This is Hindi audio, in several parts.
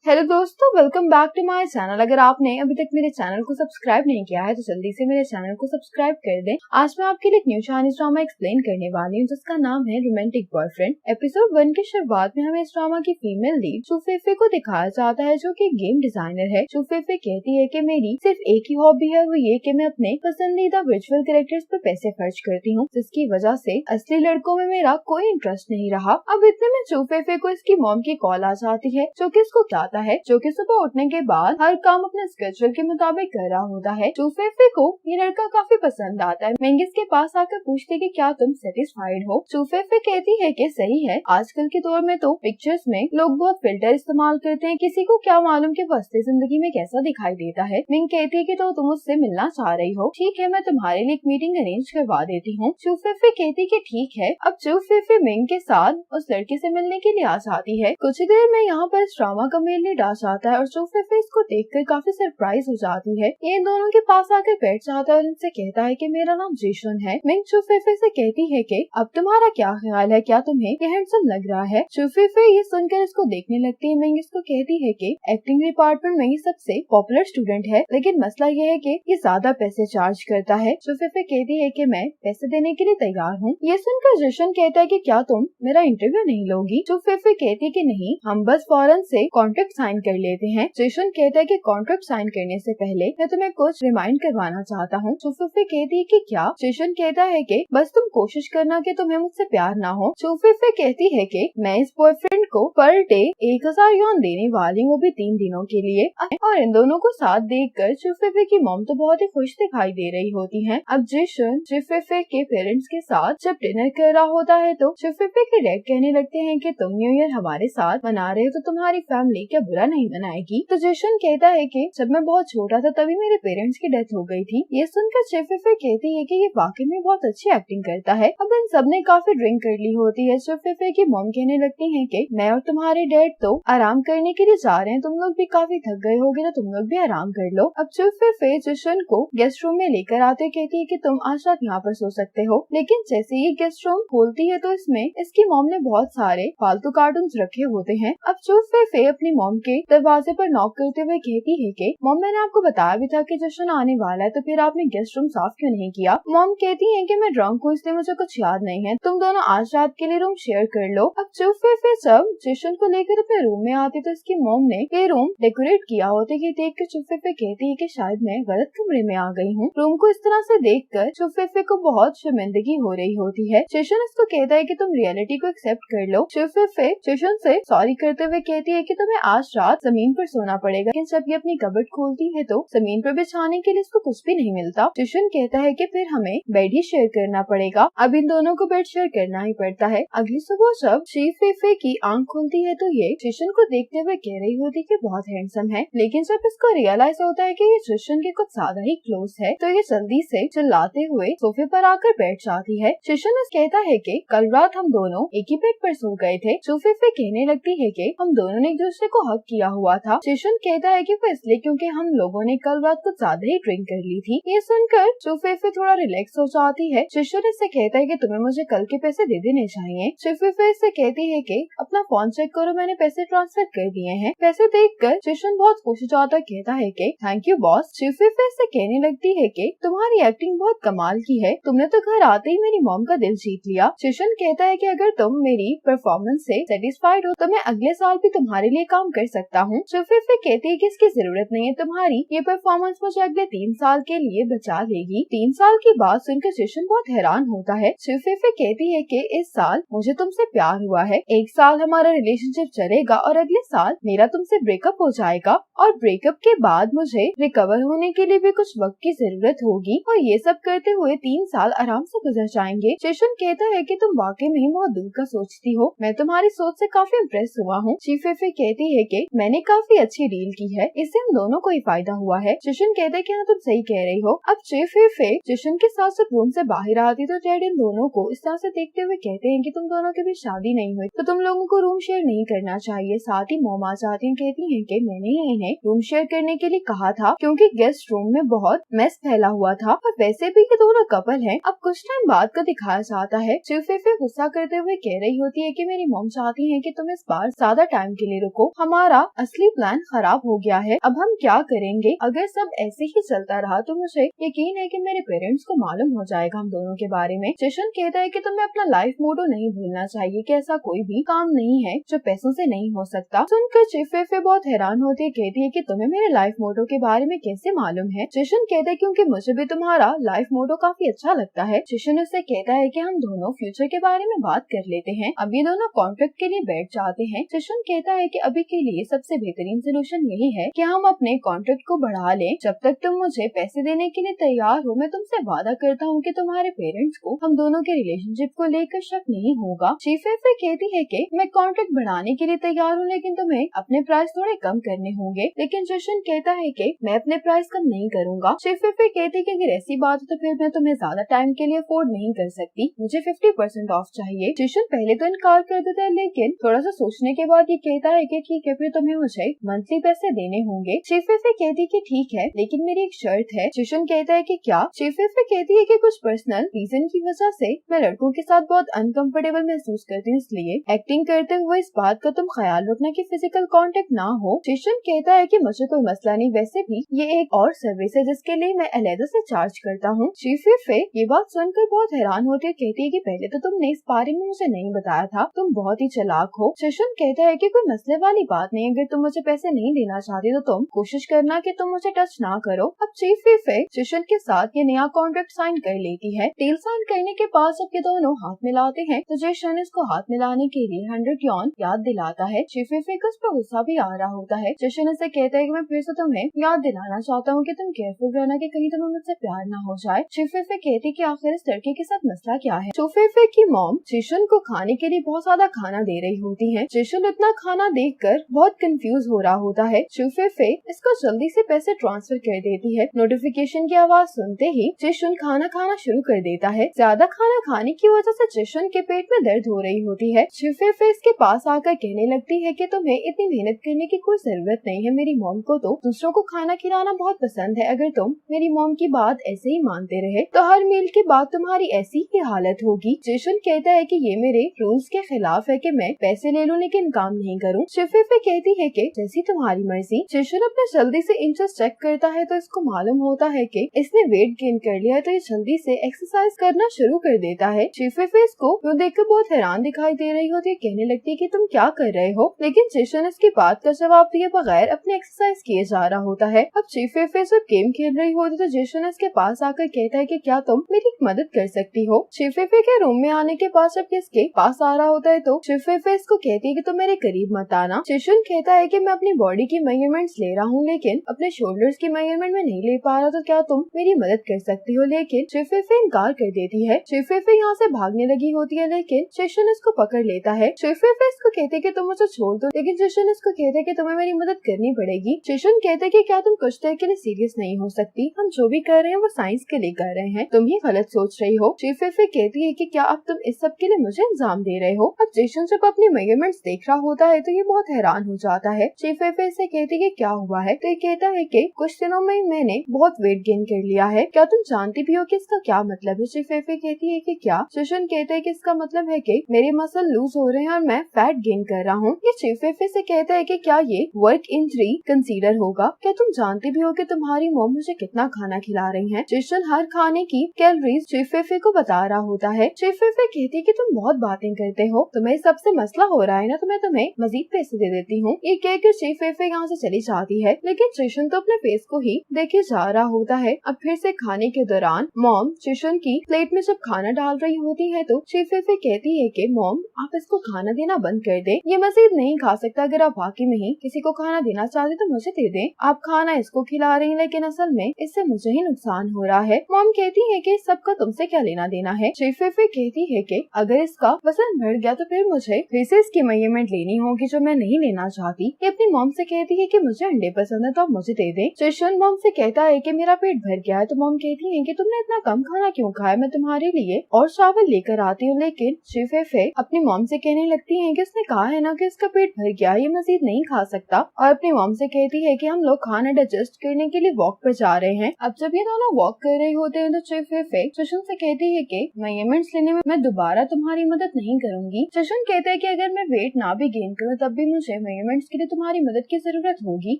हेलो दोस्तों, welcome back to my channel. अगर आपने अभी तक मेरे चैनल को सब्सक्राइब नहीं किया है तो जल्दी से मेरे चैनल को सब्सक्राइब कर दें। आज मैं आपके लिए एक न्यू चाइनीज ड्रामा एक्सप्लेन करने वाली हूँ जिसका नाम है रोमांटिक बॉयफ्रेंड। एपिसोड 1 की शुरुआत में हमें इस ड्रामा की फीमेल लीड चू फेफे को दिखाया जाता है, जो कि गेम डिजाइनर है। चू फेफे कहती है कि मेरी सिर्फ एक ही हॉबी है, वो ये कि मैं अपने पसंदीदा वर्चुअल कैरेक्टर्स पर पैसे खर्च करती हूँ, जिसकी वजह से असली लड़कों में मेरा कोई इंटरेस्ट नहीं रहा। अब इतने में चू फेफे को इसकी मॉम की कॉल आ जाती है, जो कि इसको है जो कि सुबह उठने के बाद हर काम अपने स्केड्यूल के मुताबिक कर रहा होता है। चू फेफे को ये लड़का काफी पसंद आता है। मिंग इसके पास आकर पूछती कि क्या तुम सेटिस्फाइड हो। चू फेफे कहती है कि सही है, आजकल के दौर में तो पिक्चर्स में लोग बहुत फिल्टर इस्तेमाल करते हैं, किसी को क्या मालूम कि वो असली जिंदगी में कैसा दिखाई देता है। मिंग कहती है कि तो तुम उससे मिलना चाह रही हो, ठीक है, मैं तुम्हारे लिए एक मीटिंग अरेंज करवा देती हूँ। चू फेफे कहती कि ठीक है। अब चू फेफे मिंग के साथ उस लड़के से मिलने के लिए आ जाती है। कुछ ही देर में यहाँ पर इस ड्रामा का मेन लीड आ जाता है और चू फेफे इसको देखकर काफी सरप्राइज हो जाती है। ये दोनों के पास आकर बैठ जाता है और इनसे कहता है कि मेरा नाम जेशन है। मिंग चू फेफे से कहती है कि अब तुम्हारा क्या ख्याल है, क्या तुम्हें ये हैंडसम लग रहा है। चू फेफे ये सुनकर इसको देखने लगती है। मिंग इसको कहती है कि एक्टिंग डिपार्टमेंट में ये सबसे पॉपुलर स्टूडेंट है, लेकिन मसला ये है कि ये ज्यादा पैसे चार्ज करता है। चू फेफे कहती है कि मैं पैसे देने के लिए तैयार हूँ। ये सुनकर जेशन कहता है कि क्या तुम मेरा इंटरव्यू नहीं लोगी। चू फेफे कहती है कि नहीं, हम बस फौरन से कॉन्ट्रैक्ट साइन कर लेते हैं। जेशन कहता है कि कॉन्ट्रैक्ट साइन करने से पहले मैं तुम्हें कुछ रिमाइंड करवाना चाहता हूँ। चू फेफे कहती है कि क्या। जेशन कहता है कि बस तुम कोशिश करना कि तुम्हें मुझसे प्यार ना हो। चू फेफे कहती है कि मैं इस बॉयफ्रेंड को पर डे 1000 यौन देने वाली हूँ, वो भी 3 दिनों के लिए। और इन दोनों को साथ देखकर चू फेफे की मॉम तो बहुत ही खुश दिखाई दे रही होती है। अब जेशन चू फेफे के पेरेंट्स के साथ जब डिनर कर रहा होता है तो चू फेफे के डैड कहने लगते हैं कि तुम न्यू ईयर हमारे साथ मना रहे हो तो तुम्हारी फैमिली क्या बुरा नहीं मनाएगी। तो जेशन कहता है कि जब मैं बहुत छोटा था तभी मेरे पेरेंट्स की डेथ हो गई थी। ये सुनकर चू फेफे कहती है कि ये वाकई में बहुत अच्छी एक्टिंग करता है। अब इन सब ने काफी ड्रिंक कर ली होती है। चू फेफे की मॉम कहने लगती है कि मैं और तुम्हारे डैड तो आराम करने के लिए जा रहे हैं, तुम लोग भी काफी थक गए होगे तो तुम लोग भी आराम कर लो। अब चू फेफे जेशन को गेस्ट रूम में लेकर आते कहती है कि तुम आज रात यहाँ पर सो सकते हो, लेकिन जैसे ही गेस्ट रूम खोलती है तो इसमें इसकी मॉम ने बहुत सारे फालतू कार्टून रखे होते हैं। अब चू फेफे अपनी मॉम के दरवाजे पर नॉक करते हुए कहती है कि मॉम, मैंने आपको बताया भी था कि जशन आने वाला है, तो फिर आपने गेस्ट रूम साफ क्यों नहीं किया। मॉम कहती है कि मैं ड्रंक हूँ इसलिए मुझे कुछ याद नहीं है, तुम दोनों आज रात के लिए रूम शेयर कर लो। अब चू फेफे जब जशन को लेकर अपने रूम में आती तो इसकी मॉम ने ये रूम डेकोरेट किया होता है। देख कर चू फेफे कहती है कि शायद मैं गलत कमरे में आ गई हूँ। रूम को इस तरह से देख कर चू फेफे को बहुत शर्मिंदगी हो रही होती है। जशन इसको कहता है कि तुम रियलिटी को एक्सेप्ट कर लो। चू फेफे जशन से सॉरी करते हुए कहती है कि तुम्हें आज रात जमीन पर सोना पड़ेगा, लेकिन जब ये अपनी कबर्ड खोलती है तो जमीन पर बिछाने के लिए इसको कुछ भी नहीं मिलता। जशन कहता है कि फिर हमें बेड ही शेयर करना पड़ेगा। अब इन दोनों को बेड शेयर करना ही पड़ता है। अगली सुबह जब चू फेफे की आंख खुलती है तो ये जशन को देखते हुए कह रही होती है कि बहुत हैंडसम है, लेकिन जब इसको रियलाइज होता है कि ये जशन के कुछ ज्यादा ही क्लोज है तो ये जल्दी से चिल्लाते हुए सोफे पर आकर बैठ जाती है। जशन कहता है कि कल रात हम दोनों एक ही बेड पर सो गए थे। चू फेफे कहने लगती है कि हम दोनों ने एक दूसरे को हक किया हुआ था। जशन कहता है कि वो इसलिए क्योंकि हम लोगों ने कल रात कुछ ज्यादा ही ड्रिंक कर ली थी। ये सुनकर चू फेफे थोड़ा रिलैक्स हो जाती है। जशन इससे कहता है कि तुम्हें मुझे कल के पैसे दे देने चाहिए। चू फेफे इससे कहती है कि अपना फोन चेक करो, मैंने पैसे ट्रांसफर कर दिए हैं। पैसे देखकर जशन बहुत खुश हो जाता, कहता है कि थैंक यू बॉस। चू फेफे इससे कहने लगती है कि तुम्हारी एक्टिंग बहुत कमाल की है, तुमने तो घर आते ही मेरी मॉम का दिल जीत लिया। जशन कहता है कि अगर तुम मेरी परफॉर्मेंस से सेटिस्फाइड हो तो मैं अगले साल भी तुम्हारे लिए काम कर सकता हूँ। चू फेफे कहती है कि इसकी जरूरत नहीं है, तुम्हारी ये परफॉर्मेंस मुझे अगले 3 साल के लिए बचा लेगी। 3 साल की बात सुनकर जशन बहुत हैरान होता है। चू फेफे कहती है कि इस साल मुझे तुमसे प्यार हुआ है, 1 साल हमारा रिलेशनशिप चलेगा और अगले साल मेरा तुमसे ब्रेकअप हो जाएगा और ब्रेकअप के बाद मुझे रिकवर होने के लिए भी कुछ वक्त की जरूरत होगी और ये सब करते हुए 3 साल आराम से गुजर जाएंगे। जशन कहता है कि तुम वाकई में बहुत दूर का सोचती हो, मैं तुम्हारी सोच से काफी इम्प्रेस हुआ हूँ। चू फेफे कहती है कि मैंने काफी अच्छी डील की है, इससे हम दोनों को ही फायदा हुआ है। जशन कहता है कि हाँ तुम सही कह रही हो। अब चू फेफे जशन के साथ जब रूम से बाहर आती तो डैड इन दोनों को इस तरह से देखते हुए कहते हैं कि तुम दोनों के भी शादी नहीं हुई तो तुम लोगों को रूम शेयर नहीं करना चाहिए। साथ ही मॉम आ जाती है, कहती है कि मैंने इन्हें रूम शेयर करने के लिए कहा था क्योंकि गेस्ट रूम में बहुत मेस फैला हुआ था और वैसे भी ये दोनों कपल हैं। अब कुछ टाइम बाद का दिखाया जाता है। चू फेफे गुस्सा करते हुए कह रही होती है कि मेरी मॉम चाहती है कि तुम इस बार ज्यादा टाइम के लिए रुको, हम हमारा असली प्लान खराब हो गया है, अब हम क्या करेंगे? अगर सब ऐसे ही चलता रहा तो मुझे यकीन है कि मेरे पेरेंट्स को मालूम हो जाएगा हम दोनों के बारे में। जिशन कहता है कि तुम्हें अपना लाइफ मोटो नहीं भूलना चाहिए कि ऐसा कोई भी काम नहीं है जो पैसों से नहीं हो सकता। सुनकर चिफेफे बहुत हैरान होती है, कहती है कि तुम्हें मेरे लाइफ मोटो के बारे में कैसे मालूम है? जिशन कहता है क्योंकि मुझे भी तुम्हारा लाइफ मोटो काफी अच्छा लगता है। जिशन उससे कहता है कि हम दोनों फ्यूचर के बारे में बात कर लेते हैं। अब ये दोनों कॉन्ट्रैक्ट के लिए बैठ जाते हैं। जिशन कहता है कि अभी के लिए सबसे बेहतरीन सोल्यूशन यही है कि हम अपने कॉन्ट्रैक्ट को बढ़ा लें। जब तक तुम मुझे पैसे देने के लिए तैयार हो, मैं तुमसे वादा करता हूँ कि तुम्हारे पेरेंट्स को हम दोनों के रिलेशनशिप को लेकर शक नहीं होगा। चिफेफे कहती है कि मैं कॉन्ट्रैक्ट बढ़ाने के लिए तैयार हूँ, लेकिन तुम्हें अपने प्राइस थोड़े कम करने होंगे। लेकिन जिशन कहता है कि मैं अपने प्राइस कम नहीं करूँगा। चिफेफे कहती है कि अगर ऐसी बात है तो फिर मैं तुम्हें ज्यादा टाइम के लिए अफोर्ड नहीं कर सकती, मुझे 50% ऑफ चाहिए। जिशन पहले तो इनकार कर देता है, लेकिन थोड़ा सा सोचने के बाद ये कहता है कि ठीक है, फिर तुम्हें मुझे मंथली पैसे देने होंगे। चिफेफे कहती कि ठीक है, लेकिन मेरी एक शर्त है। जिशन कहता है कि क्या? चिफेफे कहती है कि कुछ पर्सनल रीजन की वजह से मैं लड़कों के साथ बहुत अनकंफर्टेबल महसूस करती हूँ, इसलिए एक्टिंग करते हुए इस बात का तुम ख्याल रखना कि फिजिकल कांटेक्ट ना हो। जिशन कहता है कि मुझे कोई मसला नहीं, वैसे भी ये एक और सर्विस है जिसके लिए मैं अलग से चार्ज करता हूँ। चिफेफे ये बात सुनकर बहुत हैरान होती है, कहती है कि पहले तो तुमने इस बारे में मुझे नहीं बताया था, तुम बहुत ही चालाक हो। जिशन कहता है कि कोई मसले वाली बात नहीं, अगर तुम मुझे पैसे नहीं देना चाहती तो तुम कोशिश करना कि तुम मुझे टच ना करो। अब चिफेफे जिशन के साथ ये नया कॉन्ट्रैक्ट साइन कर लेती है। डील साइन करने के बाद जब ये दोनों हाथ मिलाते हैं तो जिशन इसको हाथ मिलाने के लिए 100 यॉन याद दिलाता है। चिफेफे को उस पर गुस्सा भी आ रहा होता है। जिशन इसे कहता है कि मैं फिर से तुम्हें याद दिलाना चाहता हूँ कि तुम केयरफुल रहना कि कहीं तुम्हें मुझसे प्यार ना हो जाए। चिफेफे कहती कि आखिर इस लड़के के साथ मसला क्या है। चिफेफे की मॉम जिशन को खाने के लिए बहुत ज्यादा खाना दे रही होती है। जिशन इतना खाना देखकर बहुत कंफ्यूज हो रहा होता है। चिफेफे इसको जल्दी से पैसे ट्रांसफर कर देती है। नोटिफिकेशन की आवाज सुनते ही जिशन खाना खाना शुरू कर देता है। ज्यादा खाना खाने की वजह से जिशन के पेट में दर्द हो रही होती है। चिफेफे इसके पास आकर कहने लगती है कि तुम्हें इतनी मेहनत करने की कोई जरूरत नहीं है, मेरी मॉम को तो दूसरों को खाना खिलाना बहुत पसंद है। अगर तुम मेरी मॉम की बात ऐसे ही मानते रहे तो हर मील के बाद तुम्हारी ऐसी ही हालत होगी। जिशन कहता है कि ये मेरे रूल्स के खिलाफ है कि मैं पैसे ले लूं लेकिन काम नहीं करूं। चिफेफे कहती है कि जैसी तुम्हारी मर्जी। जिशन अपने जल्दी से इंचेस चेक करता है तो इसको मालूम होता है कि इसने वेट गेन कर लिया है, तो ये जल्दी से एक्सरसाइज करना शुरू कर देता है। चिफेफे इसको देखकर बहुत हैरान दिखाई दे रही होती है, कहने लगती है कि तुम क्या कर रहे हो, लेकिन जिशन इसकी बात का जवाब दिए बगैर अपने एक्सरसाइज किए जा रहा होता है। अब चिफेफे जब गेम खेल रही होती तो जिशन इसके पास आकर कहता है कि क्या तुम मेरी मदद कर सकती हो। चिफेफे के रूम में आने के बाद जब इसके पास आ रहा होता है तो चिफेफे इसको कहती है कि तुम मेरे करीब मत आना। जिशन कहता है कि मैं अपनी बॉडी की मेजरमेंट्स ले रहा हूँ, लेकिन अपने शोल्डर्स की मेजरमेंट में नहीं ले पा रहा, तो क्या तुम मेरी मदद कर सकती हो। लेकिन चिफेफे इनकार कर देती है। चिफेफे यहाँ से भागने लगी होती है, लेकिन जिशन इसको पकड़ लेता है। चिफेफे इसको कहते कि तुम मुझे छोड़ दो, लेकिन जिशन इसको कहते कि तुम्हें मेरी मदद करनी पड़ेगी। जिशन कहते कि क्या तुम कुछ देर के लिए सीरियस नहीं हो सकती, हम जो भी कर रहे हैं वो साइंस के लिए कर रहे हैं, तुम ही गलत सोच रही हो। चिफेफे कहती है कि क्या अब तुम इस सब के लिए मुझे इल्जाम दे रहे हो। अब जिशन जब अपनी मेजरमेंट्स देख रहा होता है तो ये बहुत हैरान हो जाता है। चिफेफे से कहती कि क्या हुआ है, तो ये कहता है कि कुछ दिनों में मैंने बहुत वेट गेन कर लिया है, क्या तुम जानती भी हो कि इसका क्या मतलब है। चिफेफे कहती है कि क्या। जिशन कहता है कि इसका मतलब है कि मेरे मसल लूज हो रहे हैं और मैं फैट गेन कर रहा हूँ। ये चिफेफे से कहता है कि क्या ये वर्क इंजरी कंसीडर होगा, क्या तुम जानती भी हो कि तुम्हारी मॉम मुझे कितना खाना खिला रही है। जिशन हर खाने की कैलोरीज चिफेफे को बता रहा होता है। चिफेफे कहती है कि तुम बहुत बातें करते हो, तुम्हें सबसे मसला हो रहा है ना, तो मैं तुम्हें मजीद पैसे दे देती हूँ। ये कहकर चिफेफे यहाँ से चली जाती है, लेकिन जिशन तो अपने फेस को ही देखे जा रहा होता है। अब फिर से खाने के दौरान मॉम जिशन की प्लेट में जब खाना डाल रही होती है तो चिफेफे कहती है कि मॉम आप इसको खाना देना बंद कर दे, ये मजीद नहीं खा सकता, अगर आप वाकई में ही किसी को खाना देना चाहते तो मुझे दे दें। आप खाना इसको खिला रही हैं, लेकिन असल में इससे मुझे ही नुकसान हो रहा है। मॉम कहती है कि सबका तुमसे क्या लेना देना है। चिफेफे कहती है कि अगर इसका वजन बढ़ गया तो फिर मुझे फिर से इसकी मेजरमेंट लेनी होगी जो मैं नहीं लेना चाहती। ये अपनी मॉम से कहती है कि मुझे अंडे पसंद है तो आप मुझे दे दें। जिशन मॉम से कहता है कि मेरा पेट भर गया है, तो मॉम कहती है कि तुमने इतना कम खाना क्यों खाया, मैं तुम्हारे लिए और चावल लेकर आती हूँ। लेकिन चिफेफे अपनी मॉम से कहने लगती है कि उसने कहा है ना कि उसका पेट भर गया, ये मजीद नहीं खा सकता, और अपनी मॉम से कहती है कि हम लोग खाना डाइजेस्ट करने के लिए वॉक पर जा रहे हैं। अब जब ये दोनों वॉक कर रहे होते हैं तो चिफेफे जिशन से कहती है कि मेजरमेंट्स लेने में मैं दोबारा तुम्हारी मदद नहीं करूंगी। जिशन कहता है कि अगर मैं वेट ना भी गेन करूँ तब भी मुझे मेजरमेंट्स के लिए तुम्हारी मदद की जरूरत होगी।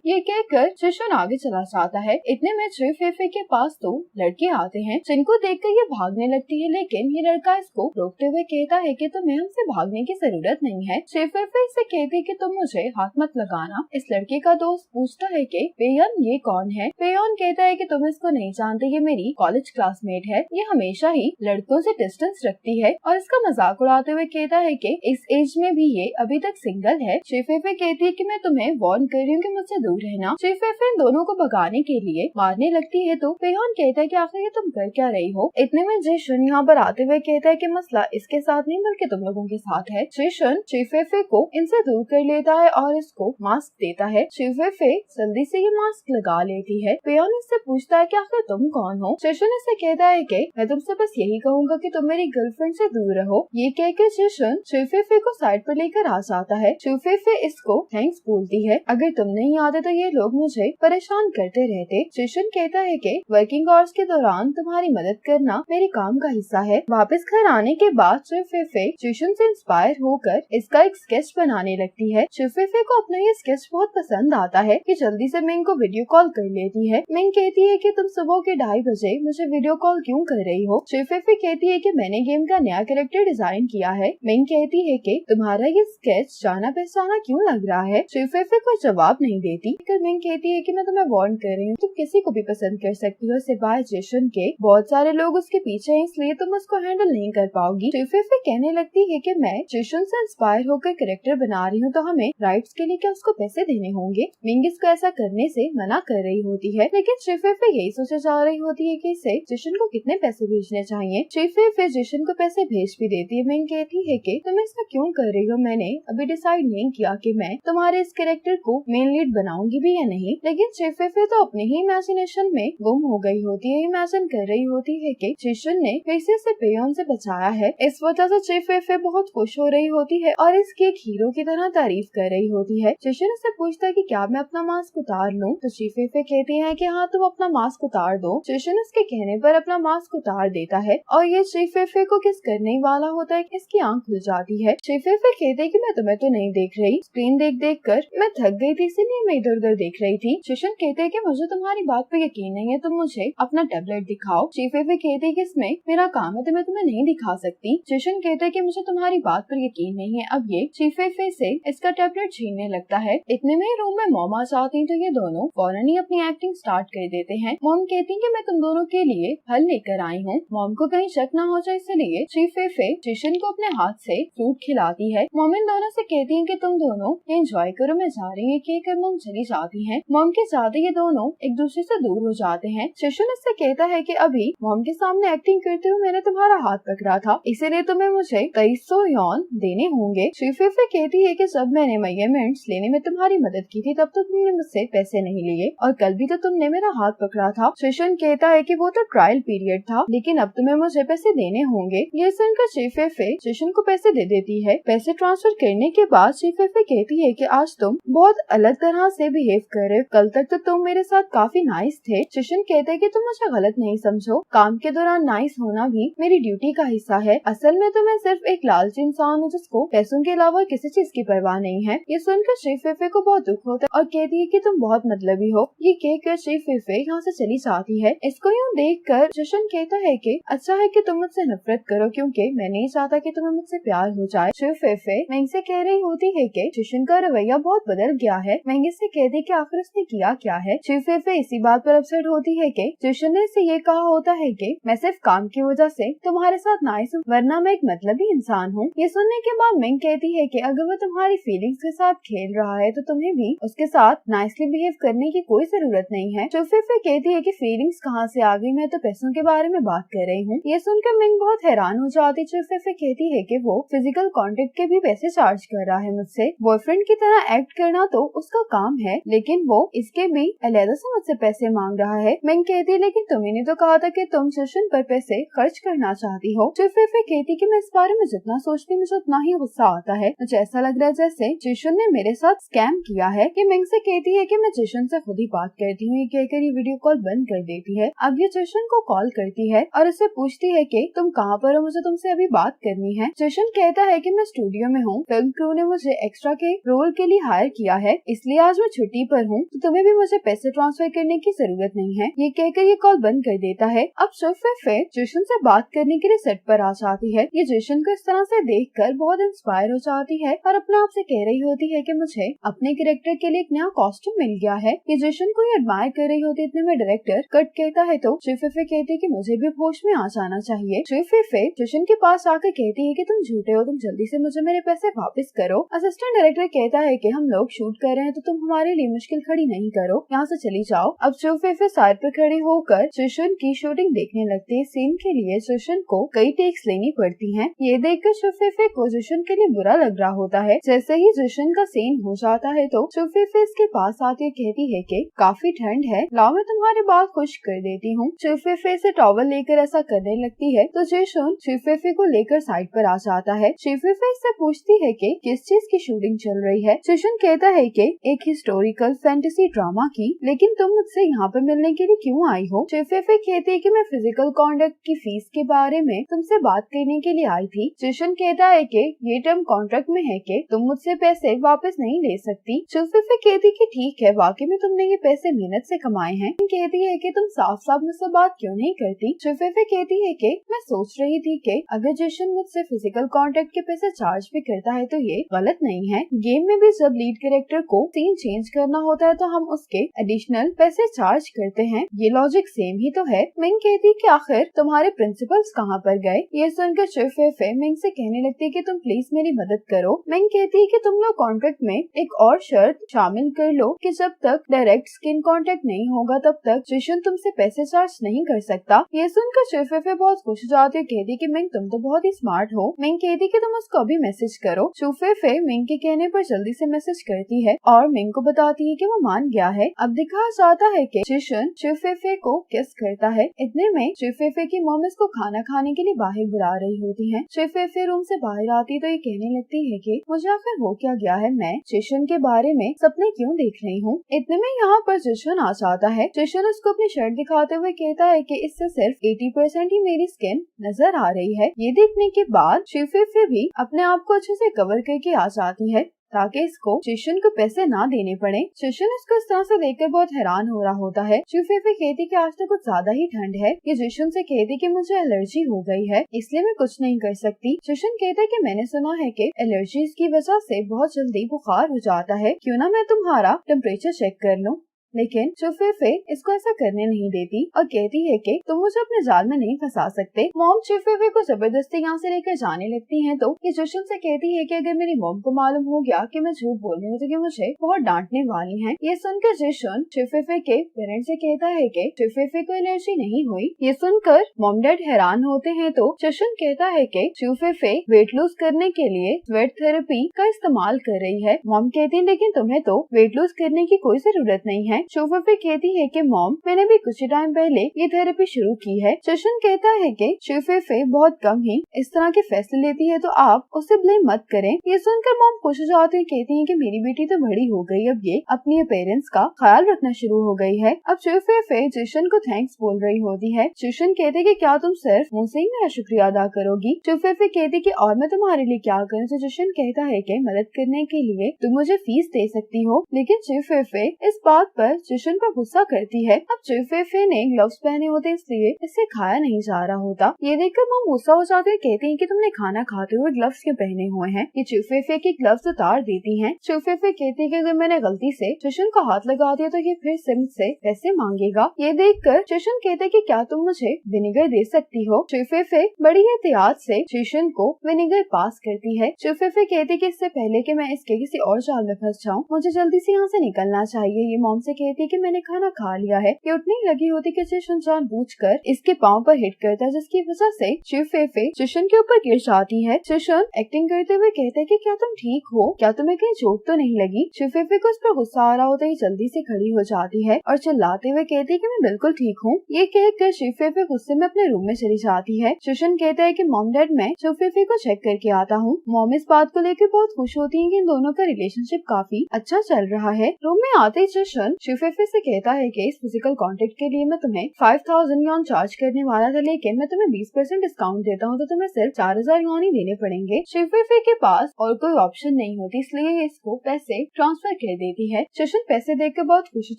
ये कहकर जिशन आगे चला जाता है। इतने में फेफे के पास तो लड़के आते हैं जिनको देखकर ये भागने लगती है, लेकिन ये लड़का इसको रोकते हुए कहता है कि तुम्हें हमसे भागने की जरूरत नहीं है। फेफे इससे कहती है कि तुम मुझे हाथ मत लगाना। इस लड़के का दोस्त पूछता है कि पेयन ये कौन है। पेयन कहता है कि तुम इसको नहीं जानते, ये मेरी कॉलेज क्लासमेट है। ये हमेशा ही लड़कों से डिस्टेंस रखती है और इसका मजाक उड़ाते हुए कहता है कि इस एज में भी ये अभी तक सिंगल है। फेफे कहती है कि मैं तुम्हें वार्न कर रही हूँ कि मुझसे दूर रहना। फेफे इन दोनों को भगाने के लिए मारने लगती है तो पेयन कहता है कि आखिर ये तुम कर क्या रही हो। इतने में जेशन यहाँ पर आते हुए कहता है कि मसला इसके साथ नहीं बल्कि तुम लोगों के साथ है। जेशन फेफे को इनसे दूर कर लेता है और इसको मास्क देता है। फेफे जल्दी से ये मास्क लगा लेती है। पेयन इससे पूछता है कि आखिर तुम कौन हो। जेशन इससे कहता है कि मैं तुमसे बस यही कहूँगा कि तुम मेरी गर्लफ्रेंड से दूर रहो। ये कहकर जेशन फेफे को साइड पर लेकर आ जाता है। फेफे इसको थैंक्स बोलती है। अगर तुम नहीं आते तो ये लोग मुझे परेशान करते रहते। जेशन कहता है कि वर्किंग आवर्स के दौरान तुम्हारी मदद करना मेरे काम का हिस्सा है। वापस घर आने के बाद फेफे जेशन से इंस्पायर होकर इसका एक स्केच बनाने लगती है। फेफे को अपना ये स्केच बहुत पसंद आता है कि जल्दी से मिंग को वीडियो कॉल कर लेती है। मिंग कहती है कि तुम सुबह के 2:30 बजे मुझे वीडियो कॉल क्यों कर रही हो। फेफे कहती है कि मैंने गेम का नया कैरेक्टर डिजाइन किया है। मिंग कहती है कि तुम्हारा ये स्केच जाना पहचाना क्यों लग रहा है। फेफे कोई जवाब नहीं देती। मिंग कहती है कि मैं तुम्हें वार्न कर रही हूँ, तुम किसी को भी पसंद कर सकती हो सिवाय जेशन के। बहुत सारे लोग उसके पीछे हैं इसलिए तुम उसको हैंडल नहीं कर पाओगी। फेफे कहने लगती है कि मैं जेशन से इंस्पायर होकर कैरेक्टर बना रही हूँ तो हमें राइट्स के लिए क्या उसको पैसे देने होंगे। मिंग इसको ऐसा करने से मना कर रही होती है, लेकिन फेफे यही सोचे जा रही होती है कि इसे जेशन को कितने पैसे भेजने चाहिए। फेफे जेशन को पैसे भेज भी देती है। मिंग कहती है कि तुम ऐसा क्यों कर रही हो, मैंने अभी डिसाइड नहीं किया कि मैं तुम्हारे इस कैरेक्टर को मेन लीड बनाऊंगी भी या नहीं। लेकिन फेफे तो अपने ही इमेजिनेशन में गुम हो गई होती है। इमेजिन कर रही होती है कि जेशन ने फिर से पेयन से बचाया है। इस वजह से फेफे बहुत खुश हो रही होती है और इसकी एक हीरो की तरह तारीफ कर रही होती है। जेशन उससे पूछता है कि क्या मैं अपना मास्क उतार लूं, तो फेफे कहती है कि हाँ तुम अपना मास्क उतार दो। जेशन उसके कहने पर अपना मास्क उतार देता है और ये फेफे को किस करने वाला होता है। इसकी आंख खुल जाती है। फेफे कहते हैं कि मैं तुम्हें तो नहीं देख रही, स्क्रीन देख देख कर मैं थक गई थी इसलिए मैं इधर उधर देख रही थी। जेशन कहते हैं कि मुझे तुम्हारी बात पर यकीन नहीं है, तुम मुझे अपना टैबलेट दिखाओ। फेफे कहते हैं कि इसमें मेरा काम है तो मैं तुम्हें नहीं दिखा सकती। जेशन कहते हैं कि मुझे तुम्हारी बात पर यकीन नहीं है। अब ये फेफे से इसका टैबलेट छीनने लगता है। इतने में रूम में मॉम आ जाती है तो ये दोनों फौरन ही अपनी एक्टिंग स्टार्ट कर देते हैं। मॉम कहती है कि मैं तुम दोनों के लिए फल लेकर आई हूँ। मॉम को कहीं शक न हो जाए इसलिए फेफे जेशन को अपने हाथ से फ्रूट खिलाती है। मॉम इन दोनों से कहती है कि तुम दोनों एंजॉय करो, मैं जा रही हूँ। कहकर मॉम चली जाती है। मॉम के साथ ये दोनों एक दूसरे से दूर हो जाते हैं। जेशन इससे कहता है कि अभी मॉम के सामने एक्टिंग करते हुए मैंने तुम्हारा हाथ पकड़ा था, इसीलिए तुम्हें मुझे 2300 यॉन देने होंगे। फेफे कहती है कि जब मैंने मेजरमेंट्स लेने में तुम्हारी मदद की थी तब तो तुमने मुझसे पैसे नहीं लिए और कल भी तो तुमने मेरा हाथ पकड़ा था। जेशन कहता है कि वो तो ट्रायल पीरियड था, लेकिन अब तुम्हें मुझे पैसे देने होंगे। ये सुनकर फेफे जेशन को पैसे दे देती है। पैसे ट्रांसफर करने के बाद फेफे कहती है कि आज तुम बहुत अलग तरह से बिहेव कर रहे हो, कल तक तो तुम मेरे साथ काफी नाइस थे। जेशन कहते हैं कि तुम मुझे गलत नहीं समझो, काम के दौरान नाइस होना भी मेरी ड्यूटी का हिस्सा है। असल में तो मैं सिर्फ एक लालची इंसान हूँ जिसको पैसों के अलावा किसी चीज की परवाह नहीं है। ये सुनकर फेफे को बहुत दुख होता है और कहती है कि तुम बहुत मतलबी हो। ये कहकर फेफे यहाँ से चली जाती है। इसको यूँ देखकर जेशन कहता है कि अच्छा है कि तुम मुझसे नफरत करो क्योंकि मैं नहीं चाहता कि तुम्हें मुझसे प्यार हो जाए। फेफे मैंग से कह रही होती है कि जेशन का रवैया बहुत बदल गया है। मैंग से कहती है कि आखिर उसने किया क्या है। फेफे इसी बात पर अपसेट होती है कि जेशन ने इसे ये कहा होता है कि मैं सिर्फ काम की वजह से तुम्हारे साथ नाइस हूँ, वरना मैं एक मतलबी इंसान हूँ। ये सुनने के बाद मैंग कहती है कि अगर वो तुम्हारी फीलिंग्स के साथ खेल रहा है तो तुम्हें भी उसके साथ नाइसली बिहेव करने की कोई जरूरत नहीं है। फेफे कहती है कि फीलिंग्स कहाँ से आ गई, मैं तो पैसों के बारे में बात कर रही हूँ। ये सुनकर मैंग बहुत हैरान हो जाती। फेफे कहती है कि वो फिजिकल कांटेक्ट के भी पैसे चार्ज कर रहा है मुझसे। बॉयफ्रेंड की तरह एक्ट करना तो उसका काम है, लेकिन वो इसके भी अलग से मुझसे पैसे मांग रहा है। मैंग कहती है लेकिन तुमने तो कहा था कि तुम जेशन पर पैसे खर्च करना चाहती हो। फेफे कहती कि मैं इस बारे में जितना सोचती मुझे उतना ही गुस्सा आता है। मुझे ऐसा लग रहा है जैसे जेशन ने मेरे साथ स्कैम किया है। ये मैंग से कहती है कि मैं जेशन से खुद ही बात करती हूँ। ये कहकर ये वीडियो कॉल बंद कर देती है। अब ये जेशन को कॉल करती है और उससे पूछती है कि तुम कहाँ पर हो, मुझे तुमसे अभी बात करनी है। जेशन कहता है कि मैं स्टूडियो में हूँ, फिल्म क्रू ने मुझे एक्स्ट्रा के रोल के लिए हायर किया है, इसलिए आज मैं छुट्टी पर हूँ, तो तुम्हें भी मुझे पैसे ट्रांसफर करने की जरूरत नहीं है। ये कहकर ये कॉल बंद कर देता है। अब शुफे जशन से बात करने के लिए सेट पर आ जाती है। ये जशन को इस तरह से देखकर बहुत इंस्पायर हो जाती है और अपने आप से कह रही होती है कि मुझे अपने कैरेक्टर के लिए एक नया कॉस्ट्यूम मिल गया है। ये जशन को एडमायर कर रही होती है। इतने में डायरेक्टर कट कहता है तो शुफे कहती है कि मुझे भी होश में आ जाना चाहिए। शुफे जशन के पास आकर कहती है कि तुम झूठे हो, तुम जल्दी से मुझे मेरे पैसे वापस करो। असिस्टेंट डायरेक्टर कहता है कि हम लोग शूट कर रहे हैं तो तुम हमारे लिए मुश्किल खड़ी नहीं करो, यहाँ से चली जाओ। अब शुफे साइड पर खड़ी होकर जशन की शूटिंग देखने लगती है। सीन के लिए जशन को कई टेक्स लेनी पड़ती हैं। ये देखकर शुफे को जशन के लिए बुरा लग रहा होता है। जैसे ही जशन का सीन हो जाता है तो शुफे इसके पास आती है, कहती है कि काफी ठंड है, लाओ मैं तुम्हारे बाल खुश कर देती हूँ। शुफे से टॉवल लेकर ऐसा करने लगती है तो जशन शुफे को लेकर साइड पर आ जाता है। शुफे इससे पूछती है कि किस चीज की शूटिंग चल रही है। जशन कहता है कि एक हिस्टोरिकल फैंटेसी ड्रामा की, लेकिन तुम मुझसे यहाँ पे मिलने के लिए क्यों आई हो? शुफे कहती है कि मैं फिजिकल कॉन्डक्ट की फीस के बारे में तुमसे बात करने के लिए आई थी। जशन कहता है कि ये टर्म कॉन्ट्रैक्ट में है कि तुम मुझसे पैसे वापस नहीं ले सकती। शुफे कहती कि ठीक है, वाकई में तुमने ये पैसे मेहनत से कमाए हैं। कहती है कि तुम साफ साफ मुझसे बात क्यों नहीं करती? शुफे कहती है कि मैं सोच रही थी कि अगर जशन मुझसे फिजिकल कॉन्टेक्ट के पैसे चार्ज भी करता है तो ये गलत नहीं है। गेम में भी जब लीड कैरेक्टर को सीन चेंज करना होता है तो हम उसके एडिशनल पैसे चार्ज करते हैं, ये लॉजिक सेम ही तो है। मिंग कहती है कि आखिर तुम्हारे प्रिंसिपल्स कहाँ पर गए? ये सुनकर शुफे मिंग से कहने लगती है कि तुम प्लीज मेरी मदद करो। मिंग कहती है कि तुम लोग कॉन्ट्रैक्ट में एक और शर्त शामिल कर लो कि जब तक डायरेक्ट स्किन कांटेक्ट नहीं होगा तब तक जशन तुमसे पैसे चार्ज नहीं कर सकता। ये सुनकर शुफे बहुत खुश हो जाती है, कहती कि मिंग तुम तो बहुत ही स्मार्ट हो। मिंग कहती कि तुम उसको अभी मैसेज करो। शुफे मिंग के कहने पर जल्दी से मैसेज करती है और मिंग को बताती है कि वो मान गया है। अब दिखाया जाता है कि जशन शुफे को किस करता है। इतने में शुफे की मॉम इसको खाना खाने के लिए बाहर बुला रही होती है। शुफे रूम से बाहर आती तो ये कहने लगती है कि मुझे आखिर हो क्या गया है, मैं जशन के बारे में सपने क्यों देख रही हूँ। इतने में यहाँ पर जशन आ जाता है। जशन उसको अपनी शर्ट दिखाते हुए कहता है कि इससे सिर्फ 80% ही मेरी स्किन नजर आ रही है। ये देखने के बाद शुफे भी अपने आप को अच्छे से कवर करके आ जाती है ताकि इसको जशन को पैसे ना देने पड़े। जशन इसको इस तरह से लेकर बहुत हैरान हो रहा होता है। शुफे कहती कि आज तो कुछ ज्यादा ही ठंड है। ये जशन से कहती कि मुझे एलर्जी हो गई है, इसलिए मैं कुछ नहीं कर सकती। जशन कहता है कि मैंने सुना है कि एलर्जीज की वजह से बहुत जल्दी बुखार हो जाता है, क्यों ना मैं तुम्हारा टेम्परेचर चेक कर लूं। लेकिन शुफे इसको ऐसा करने नहीं देती और कहती है कि तुम मुझे अपने जाल में नहीं फंसा सकते। मॉम शुफे को जबरदस्ती यहाँ से लेकर जाने लगती हैं तो ये जशन से कहती है कि अगर मेरी मॉम को मालूम हो गया कि मैं झूठ बोल रही हूँ तो मुझे बहुत डांटने वाली हैं। ये सुनकर जशन शुफे के पेरेंट्स से कहता है कि शुफे को एलर्जी नहीं हुई। ये सुनकर मॉम डैड हैरान होते हैं तो जशन कहता है कि शुफे वेट लूज करने के लिए स्वेट थेरेपी का इस्तेमाल कर रही है। मॉम कहती है लेकिन तुम्हें तो वेट लूज करने की कोई जरूरत नहीं है। शुफे कहती है कि मॉम मैंने भी कुछ टाइम पहले ये थेरेपी शुरू की है। जशन कहता है कि शुफे बहुत कम ही इस तरह के फैसले लेती है तो आप उसे ब्लेम मत करें। ये सुनकर मॉम खुश हो जाती है, कहती है कि मेरी बेटी तो बड़ी हो गई, अब ये अपनी अपीयरेंस का ख्याल रखना शुरू हो गई है। अब शुफे जशन को थैंक्स बोल रही होती है। जशन कहते कि क्या तुम सिर्फ मुझसे ही मेरा शुक्रिया अदा करोगी? शुफे कहती कि और मैं तुम्हारे लिए क्या करूँ? तो जशन कहता है कि मदद करने के लिए तुम मुझे फीस दे सकती हो। लेकिन शुफे इस बात पर जशन पर गुस्सा करती है। अब शुफे ने ग्लव्स पहने होते इसलिए इससे खाया नहीं जा रहा होता। ये देखकर मॉम गुस्सा हो जाते हैं, कहती हैं कि तुमने खाना खाते हुए ग्लव्स क्यों पहने हुए हैं? ये शुफे के ग्लव्स उतार देती हैं। शुफे कहती है कि अगर मैंने गलती से जशन का हाथ लगा दिया तो ये फिर से मुझसे पैसे मांगेगा। ये देखकर जशन कहते कि क्या तुम मुझे विनेगर दे सकती हो? शुफे बड़ी एहतियात से जशन को विनेगर पास करती है। शुफे कहती कि इससे पहले कि मैं इसके किसी और जाल में फंस जाऊं, मुझे जल्दी से यहाँ से निकलना चाहिए। ये मॉम से कहती कि मैंने खाना खा लिया है। ये उठने लगी होती कि जशन जानबूझकर इसके पाँव पर हिट करता है, जिसकी वजह से शुफे जशन के ऊपर गिर जाती है। जशन एक्टिंग करते हुए कहते हैं कि क्या तुम ठीक हो? क्या तुम्हें कहीं चोट तो नहीं लगी? शुफे को उस पर गुस्सा आ रहा होता है, जल्दी से खड़ी हो जाती है और चिल्लाते हुए कहती है कि मैं बिल्कुल ठीक हूँ। ये कहकर शुफे गुस्से में अपने रूम में चली जाती है। जशन कहता है कि मॉम डैड मैं शुफे को चेक करके आता हूँ। मॉम इस बात को लेकर बहुत खुश होती है कि इन दोनों का रिलेशनशिप काफी अच्छा चल रहा है। रूम में आते ही जशन चुफेफे से कहता है कि इस फिजिकल कॉन्टेक्ट के लिए मैं तुम्हें 5000 यॉन चार्ज करने वाला था, लेकिन मैं तुम्हें 20% डिस्काउंट देता हूँ, तो तुम्हें सिर्फ 4000 यॉन ही देने पड़ेंगे। चुफेफे के पास और कोई ऑप्शन नहीं होती, इसलिए इसको पैसे ट्रांसफर कर देती है। चुशन पैसे देकर बहुत खुश हो